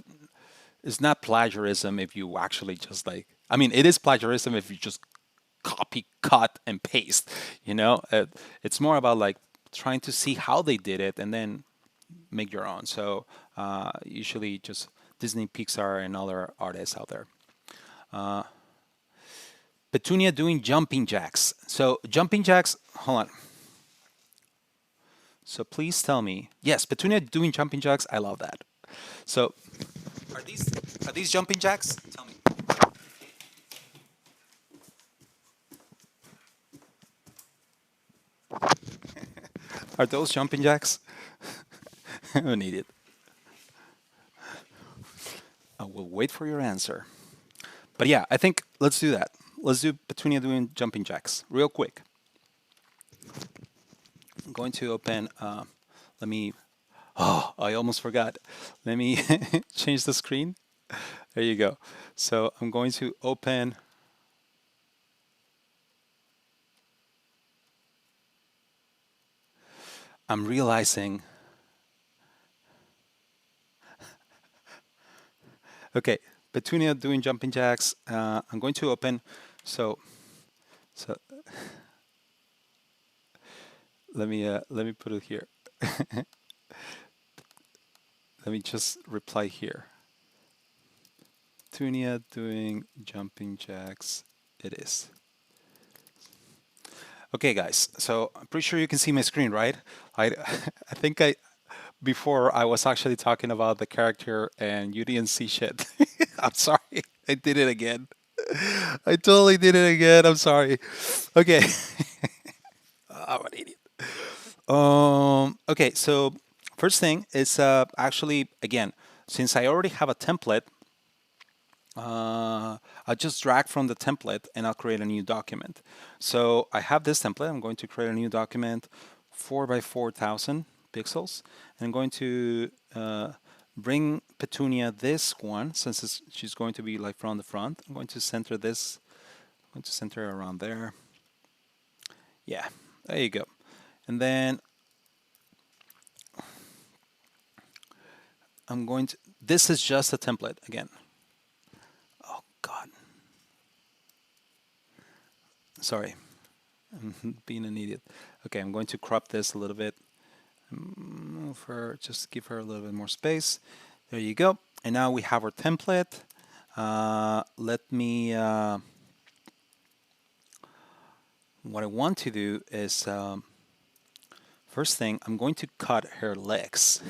it's not plagiarism if you actually just like. I mean, it is plagiarism if you just copy, cut, and paste. You know, it's more about like trying to see how they did it and then make your own. So usually just Disney, Pixar, and other artists out there. Uh, Petunia doing jumping jacks. So jumping jacks. Hold on. So please tell me. Yes, Petunia doing jumping jacks. I love that. So are these jumping jacks? Tell me. Are those jumping jacks? I don't need it. I will wait for your answer. But yeah, I think let's do that. Let's do Petunia doing jumping jacks real quick. I'm going to open. Let me. Oh, I almost forgot. Let me change the screen. There you go. So I'm going to open I'm realizing, okay, Petunia doing jumping jacks. I'm going to open, so so let me put it here. Let me just reply here. Petunia doing jumping jacks. It is. Okay, guys. So I'm pretty sure you can see my screen, right? I I think I before I was actually talking about the character and you didn't see shit. I'm sorry. I did it again. I totally did it again. I'm sorry. Okay. I'm an idiot. Okay, so first thing is actually again, since I already have a template, I'll just drag from the template and I'll create a new document. So I have this template. I'm going to create a new document, 4 by 4,000 pixels. And I'm going to bring Petunia this one, since she's going to be like from the front. I'm going to center this. I'm going to center her around there. Yeah, there you go. And then I'm going to, this is just a template again. Oh God. Sorry, I'm being an idiot. Okay, I'm going to crop this a little bit. Move her, just give her a little bit more space. There you go. And now we have our template. Let me, what I want to do is, first thing, I'm going to cut her legs.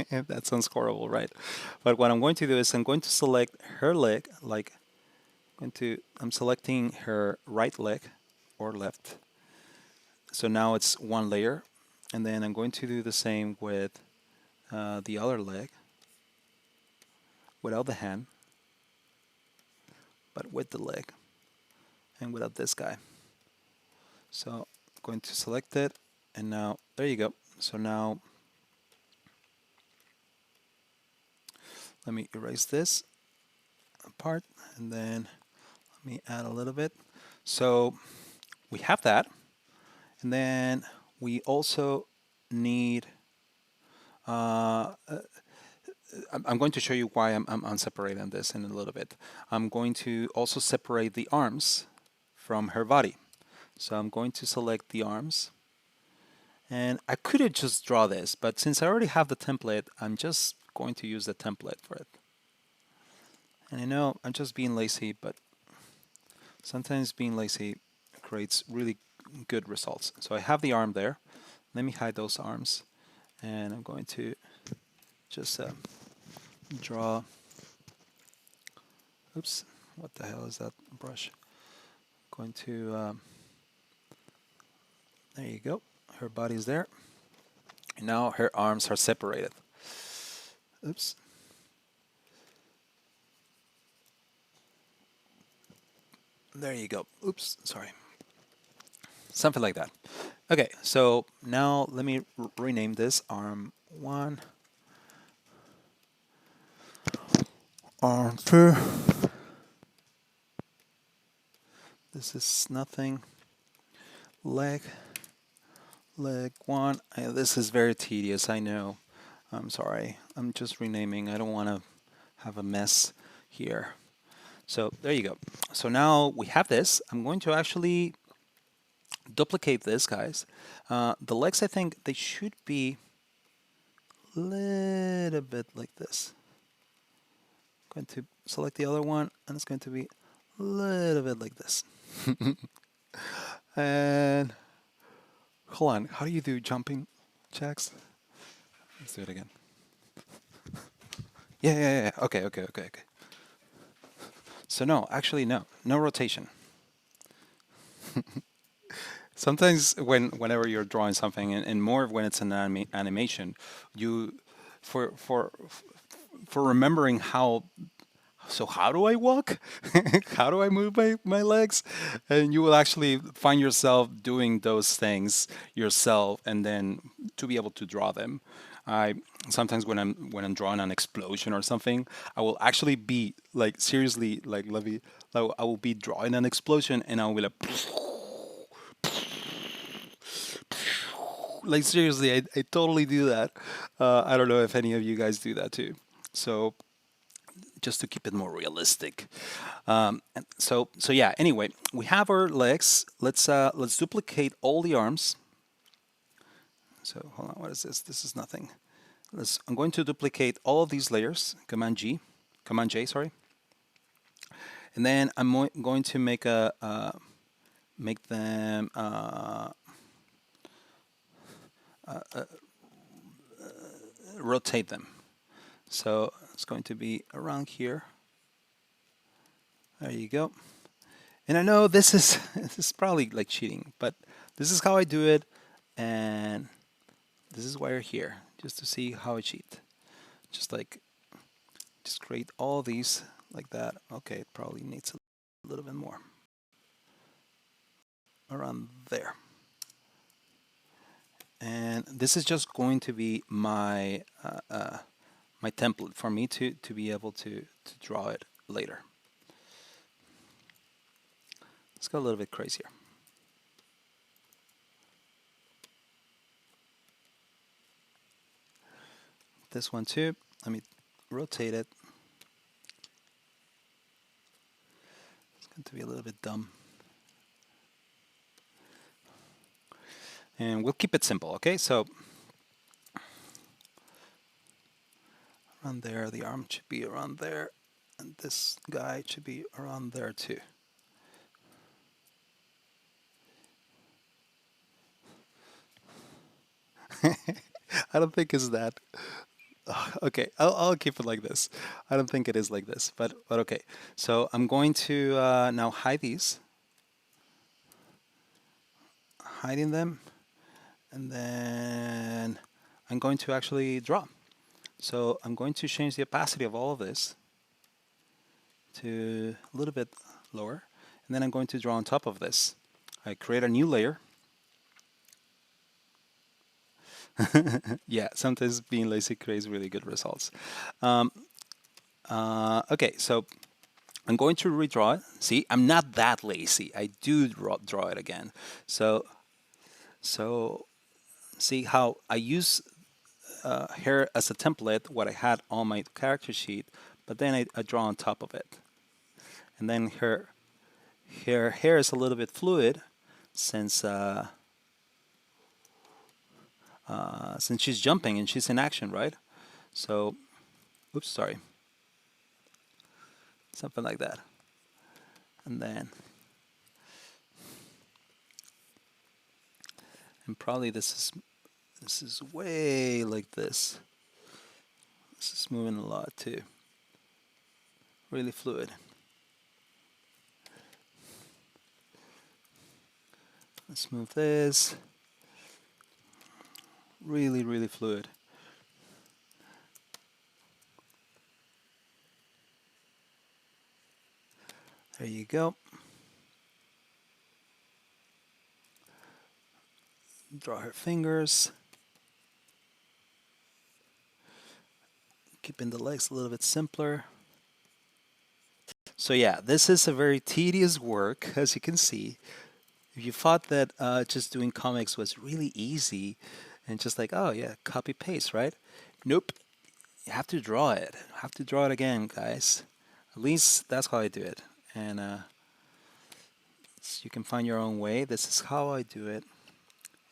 That sounds horrible, right? But what I'm going to do is I'm going to select her leg, like, I'm selecting her right leg or left. So now it's one layer. And then I'm going to do the same with the other leg without the hand, but with the leg and without this guy. So I'm going to select it and now there you go. So now let me erase this part and then let me add a little bit. So we have that, and then we also need I'm going to show you why I'm separating this in a little bit. I'm going to also separate the arms from her body. So I'm going to select the arms. And I could have just draw this, but since I already have the template, I'm just going to use the template for it. And I know I'm just being lazy, but sometimes being lazy creates really good results. So I have the arm there. Let me hide those arms. And I'm going to just draw. Oops, what the hell is that brush? Going to, there you go. Her body's there. And now her arms are separated. Oops. There you go. Oops, sorry. Something like that. Okay, so now let me rename this arm 1, arm 2. This is nothing. Leg 1. This is very tedious, I know. I'm sorry. I'm just renaming. I don't want to have a mess here. So there you go. So now we have this. I'm going to actually duplicate this, guys. The legs, I think they should be a little bit like this. I'm going to select the other one, and it's going to be a little bit like this. And hold on, how do you do jumping jacks? Let's do it again. Yeah. Okay. So no, actually no rotation. Sometimes whenever you're drawing something, and more when it's an animation, you for remembering how. So how do I walk? How do I move my legs? And you will actually find yourself doing those things yourself, and then to be able to draw them. I sometimes when I'm drawing an explosion or something, I will actually be like seriously like I will be drawing an explosion, and I will be like Like seriously, I totally do that. I don't know if any of you guys do that too. So just to keep it more realistic. So yeah. Anyway, we have our legs. Let's duplicate all the arms. So hold on. What is this? This is nothing. I'm going to duplicate all of these layers. Command J. Sorry. And then I'm going to make them rotate them. So it's going to be around here. There you go. And I know this is this is probably like cheating, but this is how I do it, and this is why you're here, just to see how I cheat. Just like just create all these like that. Okay, it probably needs a little bit more around there. And this is just going to be my template for me to be able to draw it later. Let's go a little bit crazier. This one too. Let me rotate it. It's going to be a little bit dumb. And we'll keep it simple, okay? So around there, the arm should be around there, and this guy should be around there too. I don't think it's that. Okay, I'll keep it like this. I don't think it is like this, but okay. So I'm going to now hide these, hiding them, and then I'm going to actually draw. So I'm going to change the opacity of all of this to a little bit lower, and then I'm going to draw on top of this. I create a new layer. Yeah, sometimes being lazy creates really good results. Okay, so I'm going to redraw it. See, I'm not that lazy. I do draw it again. So see how I use here as a template what I had on my character sheet, but then I draw on top of it. And then her hair is a little bit fluid since she's jumping and she's in action, right? So, oops, sorry. Something like that. And then, and probably this is way like this. This is moving a lot too. Really fluid. Let's move this. Really, really fluid. There you go. Draw her fingers. Keeping the legs a little bit simpler. So yeah, this is a very tedious work, as you can see. If you thought that just doing comics was really easy and just like, oh yeah, copy paste, right? Nope. You have to draw it. You have to draw it again, guys. At least that's how I do it. And so you can find your own way. This is how I do it.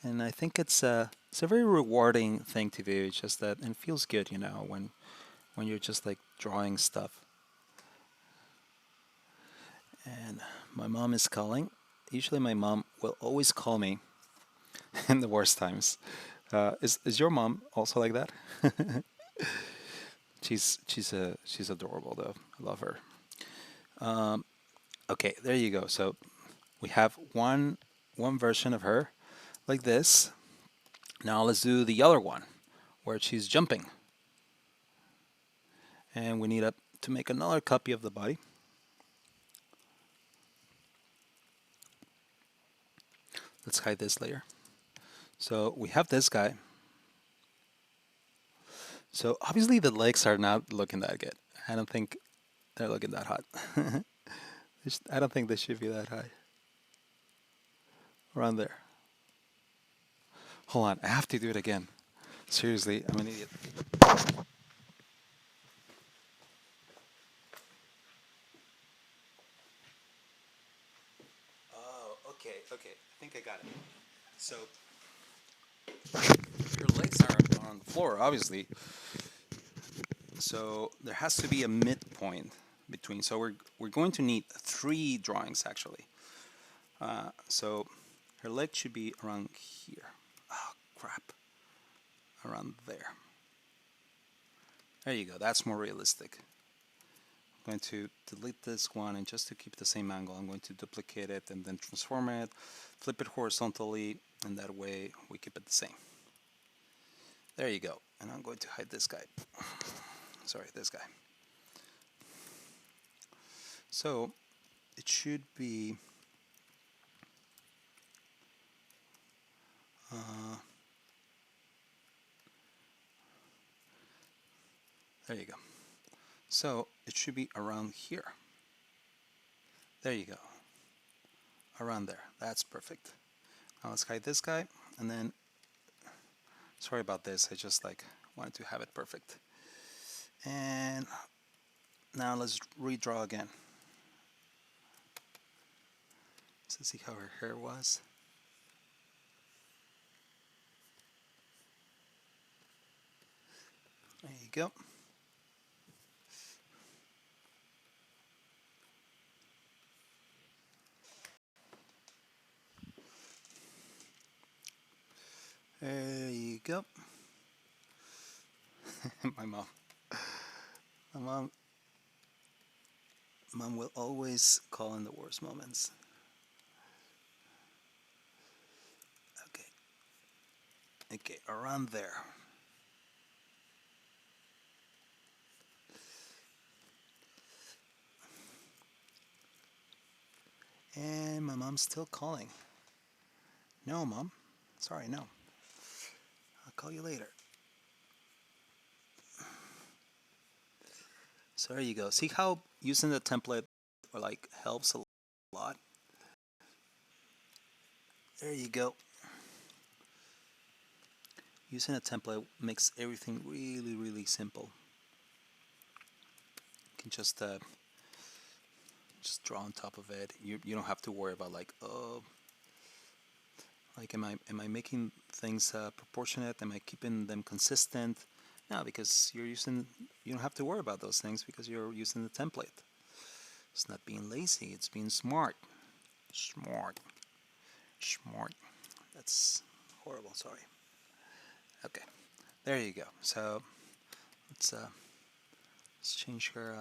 And I think it's a very rewarding thing to do. It's just that it feels good, you know, when you're just like drawing stuff. And my mom is calling. Usually my mom will always call me in the worst times. Is your mom also like that? She's adorable though. I love her. Okay, there you go. So we have one version of her like this. Now let's do the other one where she's jumping. And we need to make another copy of the body. Let's hide this layer. So we have this guy. So obviously the legs are not looking that good. I don't think they're looking that hot. I don't think they should be that high. Around there. Hold on, I have to do it again. Seriously, I'm an idiot. Oh, okay, okay. I think I got it. So your legs are on the floor, obviously. So there has to be a midpoint between. So we're going to need three drawings actually. So her leg should be around here. Oh crap! Around there. There you go. That's more realistic. I'm going to delete this one, and just to keep the same angle, I'm going to duplicate it and then transform it, flip it horizontally, and that way we keep it the same. There you go. And I'm going to hide this guy. Sorry, this guy. So it should be there you go. So it should be around here. There you go. Around there. That's perfect. Now let's hide this guy, and then sorry about this. I just like wanted to have it perfect. And now let's redraw again. So see how her hair was. There you go. There you go. My mom. My mom will always call in the worst moments. Okay. Okay, around there. And my mom's still calling. No, mom. Sorry, no. I'll call you later. So there you go. See how using the template like helps a lot? There you go. Using a template makes everything really, really simple. You can just draw on top of it. You don't have to worry about like, oh, like am I making things proportionate? Am I keeping them consistent? No, because you don't have to worry about those things because you're using the template. It's not being lazy, it's being smart. Smart. Smart. That's horrible, sorry. Okay, there you go. So let's change her.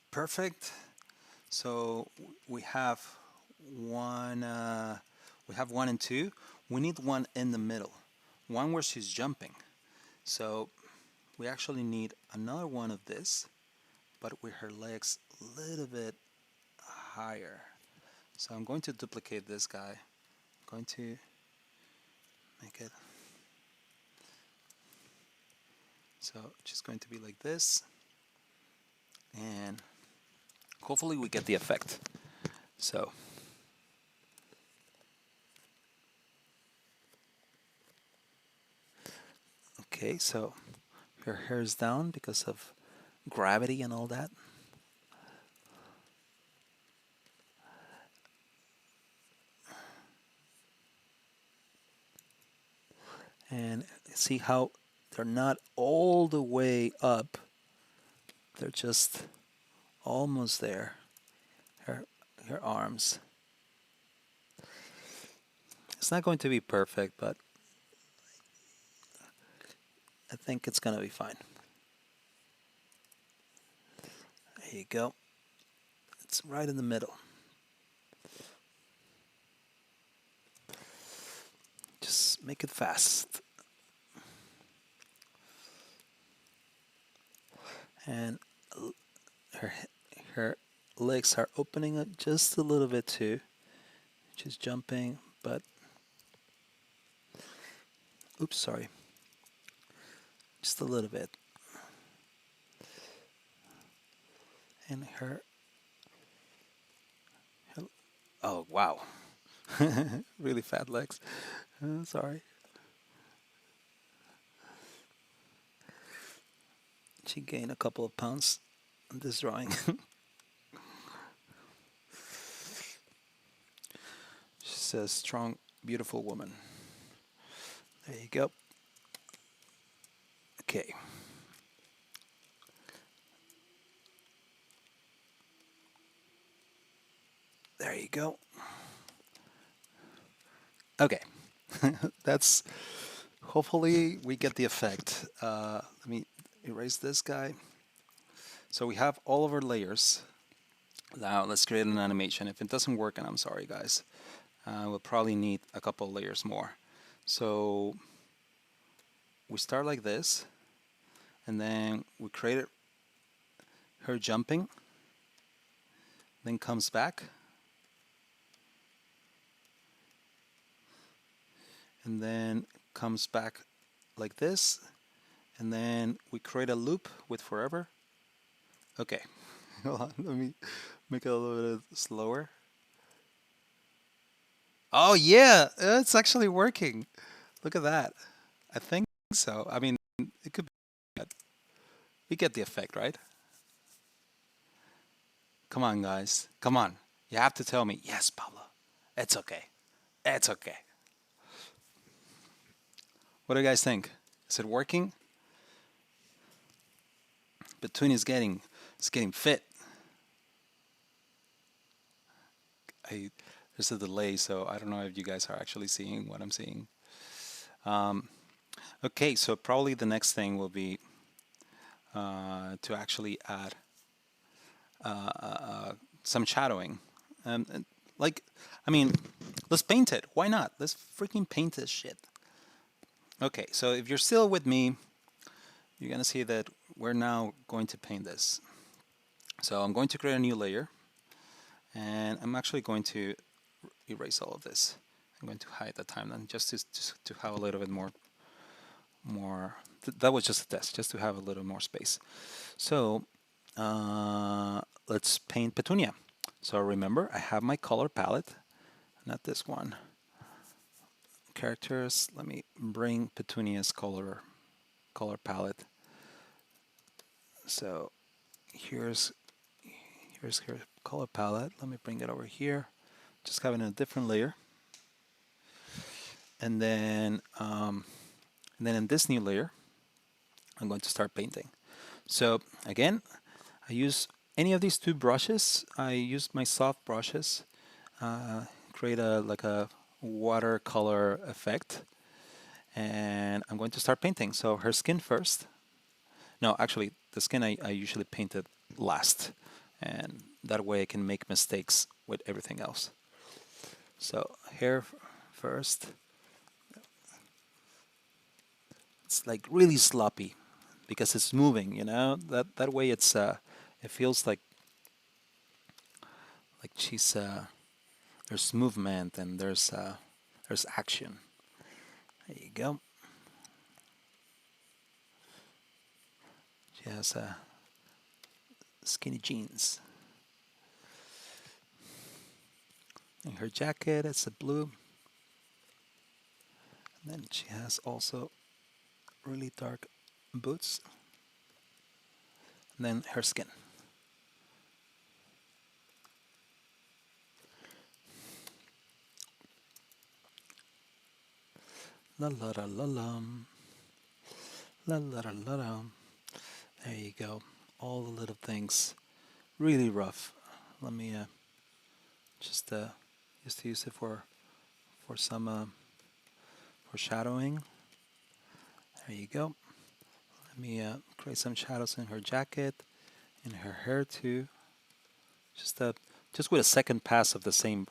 Perfect. So we have one. We have one and two. We need one in the middle, one where she's jumping. So we actually need another one of this, but with her legs a little bit higher. So I'm going to duplicate this guy. I'm going to make it. So just going to be like this, and hopefully we get the effect. So okay, so her hair is down because of gravity and all that. And see how they're not all the way up, they're just almost there. Her arms. It's not going to be perfect, but I think it's going to be fine. There you go. It's right in the middle. Just make it fast. And her her legs are opening up just a little bit too. She's jumping, but oops, sorry. Just a little bit. And her, oh wow, really fat legs. Sorry. She gained a couple of pounds on this drawing. She says, strong, beautiful woman. There you go. Okay. There you go. Okay. That's, hopefully we get the effect. Let me erase this guy. So we have all of our layers. Now let's create an animation. If it doesn't work, and I'm sorry guys, we'll probably need a couple layers more. So we start like this, and then we create her jumping, then comes back, and then comes back like this, and then we create a loop with forever. Okay, hold on, let me make it a little bit slower. Oh yeah, it's actually working. Look at that. I think so. I mean, it could be bad. We get the effect, right? Come on, guys. Come on. You have to tell me, yes, Pablo. It's okay. It's okay. What do you guys think? Is it working? Between is getting fit. I There's a delay, so I don't know if you guys are actually seeing what I'm seeing. Um, okay, so probably the next thing will be to actually add some shadowing. And like, I mean, let's paint it. Why not? Let's freaking paint this shit. Okay, so if you're still with me, you're gonna see that we're now going to paint this. So I'm going to create a new layer, and I'm actually going to erase all of this. I'm going to hide the timeline just to have a little bit more. That was just a test, just to have a little more space. So let's paint Petunia. So remember, I have my color palette, not this one. Characters. Let me bring Petunia's color palette. So here's her color palette. Let me bring it over here. Just having a different layer. And then in this new layer, I'm going to start painting. So again, I use any of these two brushes. I use my soft brushes, create like a watercolor effect, and I'm going to start painting. So her skin first. No, actually, the skin I usually paint it last, and that way I can make mistakes with everything else. So hair first. It's like really sloppy because it's moving, you know. That way it feels like she's there's movement and there's action. There you go. She has skinny jeans. And her jacket is a blue. And then she has also really dark boots. And then her skin. La la la la la. La la la la la. There you go. All the little things. Really rough. Let me just use it for some foreshadowing. There you go. Let me create some shadows in her jacket, in her hair too. Just just with a second pass of the same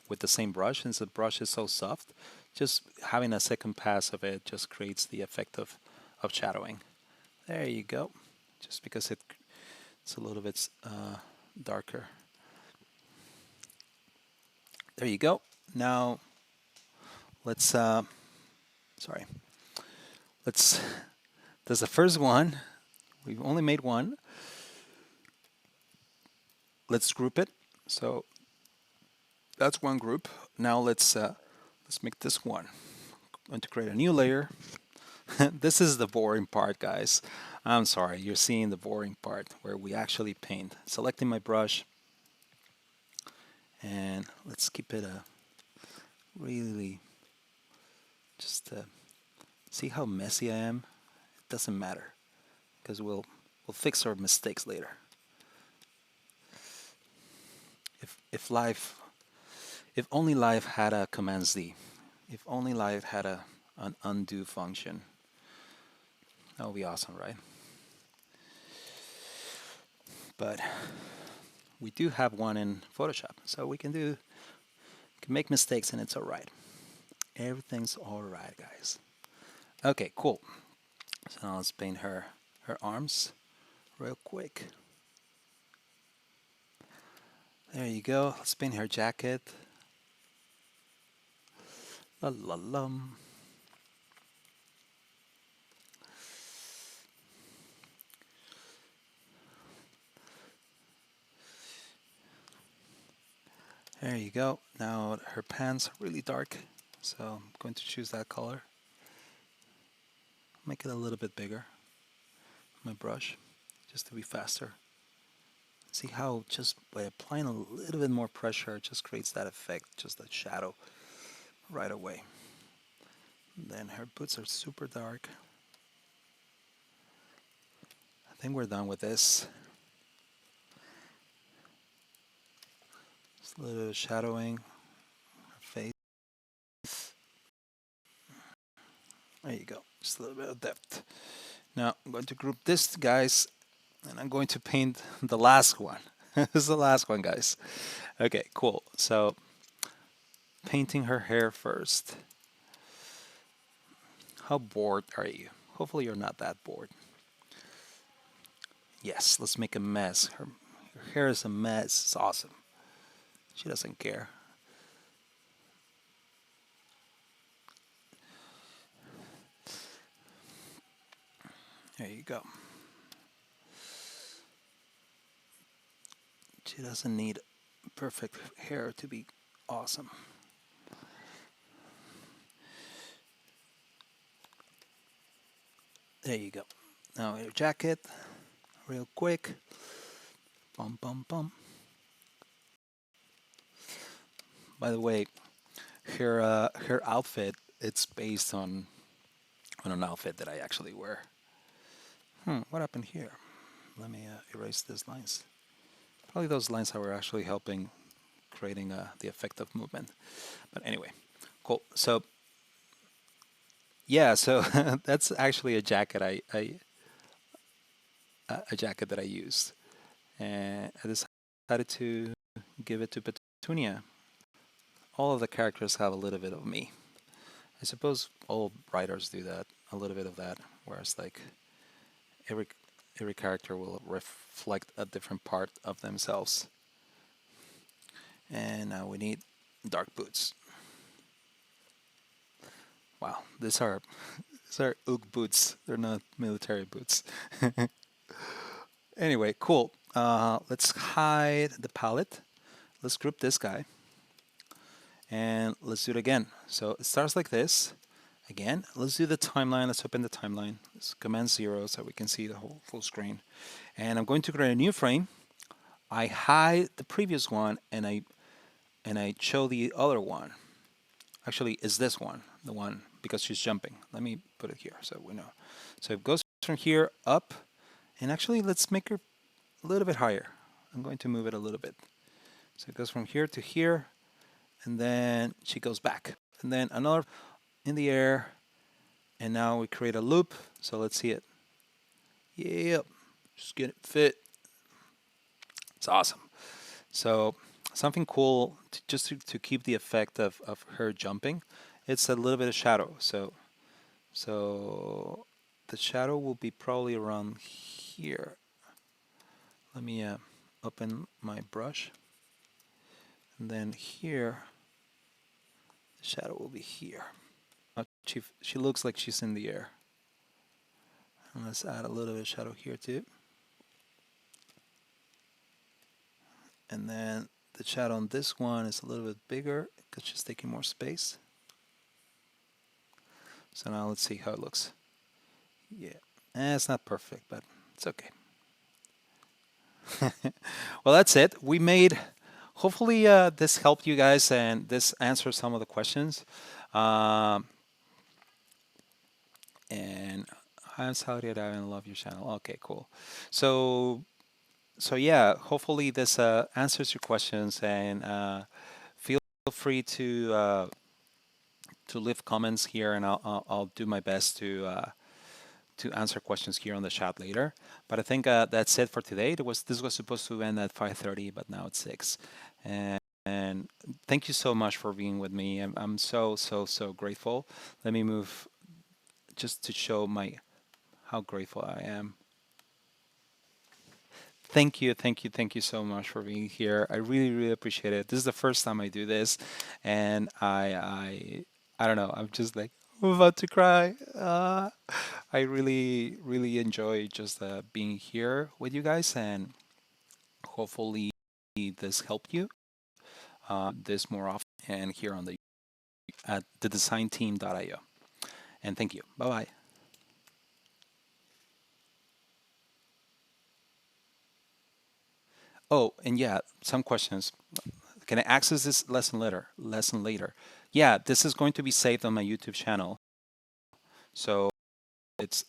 brush, since the brush is so soft, just having a second pass of it just creates the effect of shadowing. There you go. Just because it's a little bit darker. There you go. Now let's sorry. Let's There's the first one. We've only made one. let's group it. So that's one group. Now let's make this one. I'm going to create a new layer. This is the boring part, guys. I'm sorry, you're seeing the boring part where we actually paint. Selecting my brush, and let's keep it a really just see how messy I am. It doesn't matter because we'll fix our mistakes later. If only life had a command Z, if only life had an undo function, that would be awesome, right? But we do have one in Photoshop, so we can make mistakes and it's all right. Everything's all right, guys. Okay, cool. So now let's paint her arms real quick. There you go. Let's paint her jacket. La la la. There you go. Now her pants are really dark, so I'm going to choose that color. Make it a little bit bigger. My brush, just to be faster. See how just by applying a little bit more pressure, it just creates that effect, just that shadow right away. Then her boots are super dark. I think we're done with this. Just a little bit of shadowing her face. There you go. Just a little bit of depth. Now I'm going to group this, guys, and I'm going to paint the last one. This is the last one, guys. Okay, cool. So painting her hair first. How bored are you? Hopefully you're not that bored. Yes, let's make a mess. Her hair is a mess. It's awesome. She doesn't care. There you go. She doesn't need perfect hair to be awesome. There you go. Now her jacket, real quick. Bum bum bum. By the way, her outfit, it's based on an outfit that I actually wear. What happened here? Let me erase these lines. Probably those lines that were actually helping creating the effect of movement. But anyway, cool. So yeah, so that's actually a jacket a jacket that I used, and I decided to give it to Petunia. All of the characters have a little bit of me. I suppose all writers do that, a little bit of that, whereas like every every character will reflect a different part of themselves. And now we need dark boots. Wow, these are UGG boots. They're not military boots. Anyway, cool. Let's hide the palette. Let's group this guy. And let's do it again. So it starts like this. Again, let's do the timeline. Let's open the timeline. Let's Command 0 so we can see the whole full screen. And I'm going to create a new frame. I hide the previous one and I show the other one. Actually, it's this one, the one because she's jumping. Let me put it here so we know. So it goes from here up, and actually let's make her a little bit higher. I'm going to move it a little bit. So it goes from here to here, and then she goes back, and then another in the air, and now we create a loop. So let's see it. Yep, just get it fit. It's awesome. So something cool to keep the effect of her jumping. It's a little bit of shadow. So the shadow will be probably around here. Let me open my brush. And then here, the shadow will be here. She looks like she's in the air. And let's add a little bit of shadow here too. And then the chat on this one is a little bit bigger because she's taking more space. So now let's see how it looks. Yeah, it's not perfect, but it's okay. Well, that's it. We made, hopefully this helped you guys and this answers some of the questions. Um, and I'm Saudi Arabia and love your channel. Okay, cool. So, so yeah, hopefully this answers your questions and feel free to leave comments here and I'll do my best to answer questions here on the chat later. But I think that's it for today. This was supposed to end at 5:30, but now it's 6. And thank you so much for being with me. I'm so grateful. Let me move just to show my how grateful I am. Thank you so much for being here. I really appreciate it. This is the first time I do this, and I don't know. I'm just like I'm about to cry. I really enjoy just being here with you guys, and hopefully this helped you. This more often and here on the at thedesignteam.io. And thank you. Bye bye. Oh, and yeah, some questions. Can I access this lesson later? Lesson later. Yeah, this is going to be saved on my YouTube channel. So it's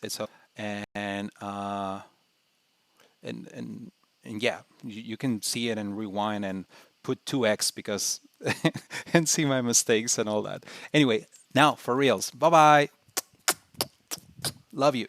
and uh and and and yeah, you can see it and rewind and put 2x because and see my mistakes and all that. Anyway, now for reals. Bye bye. Love you.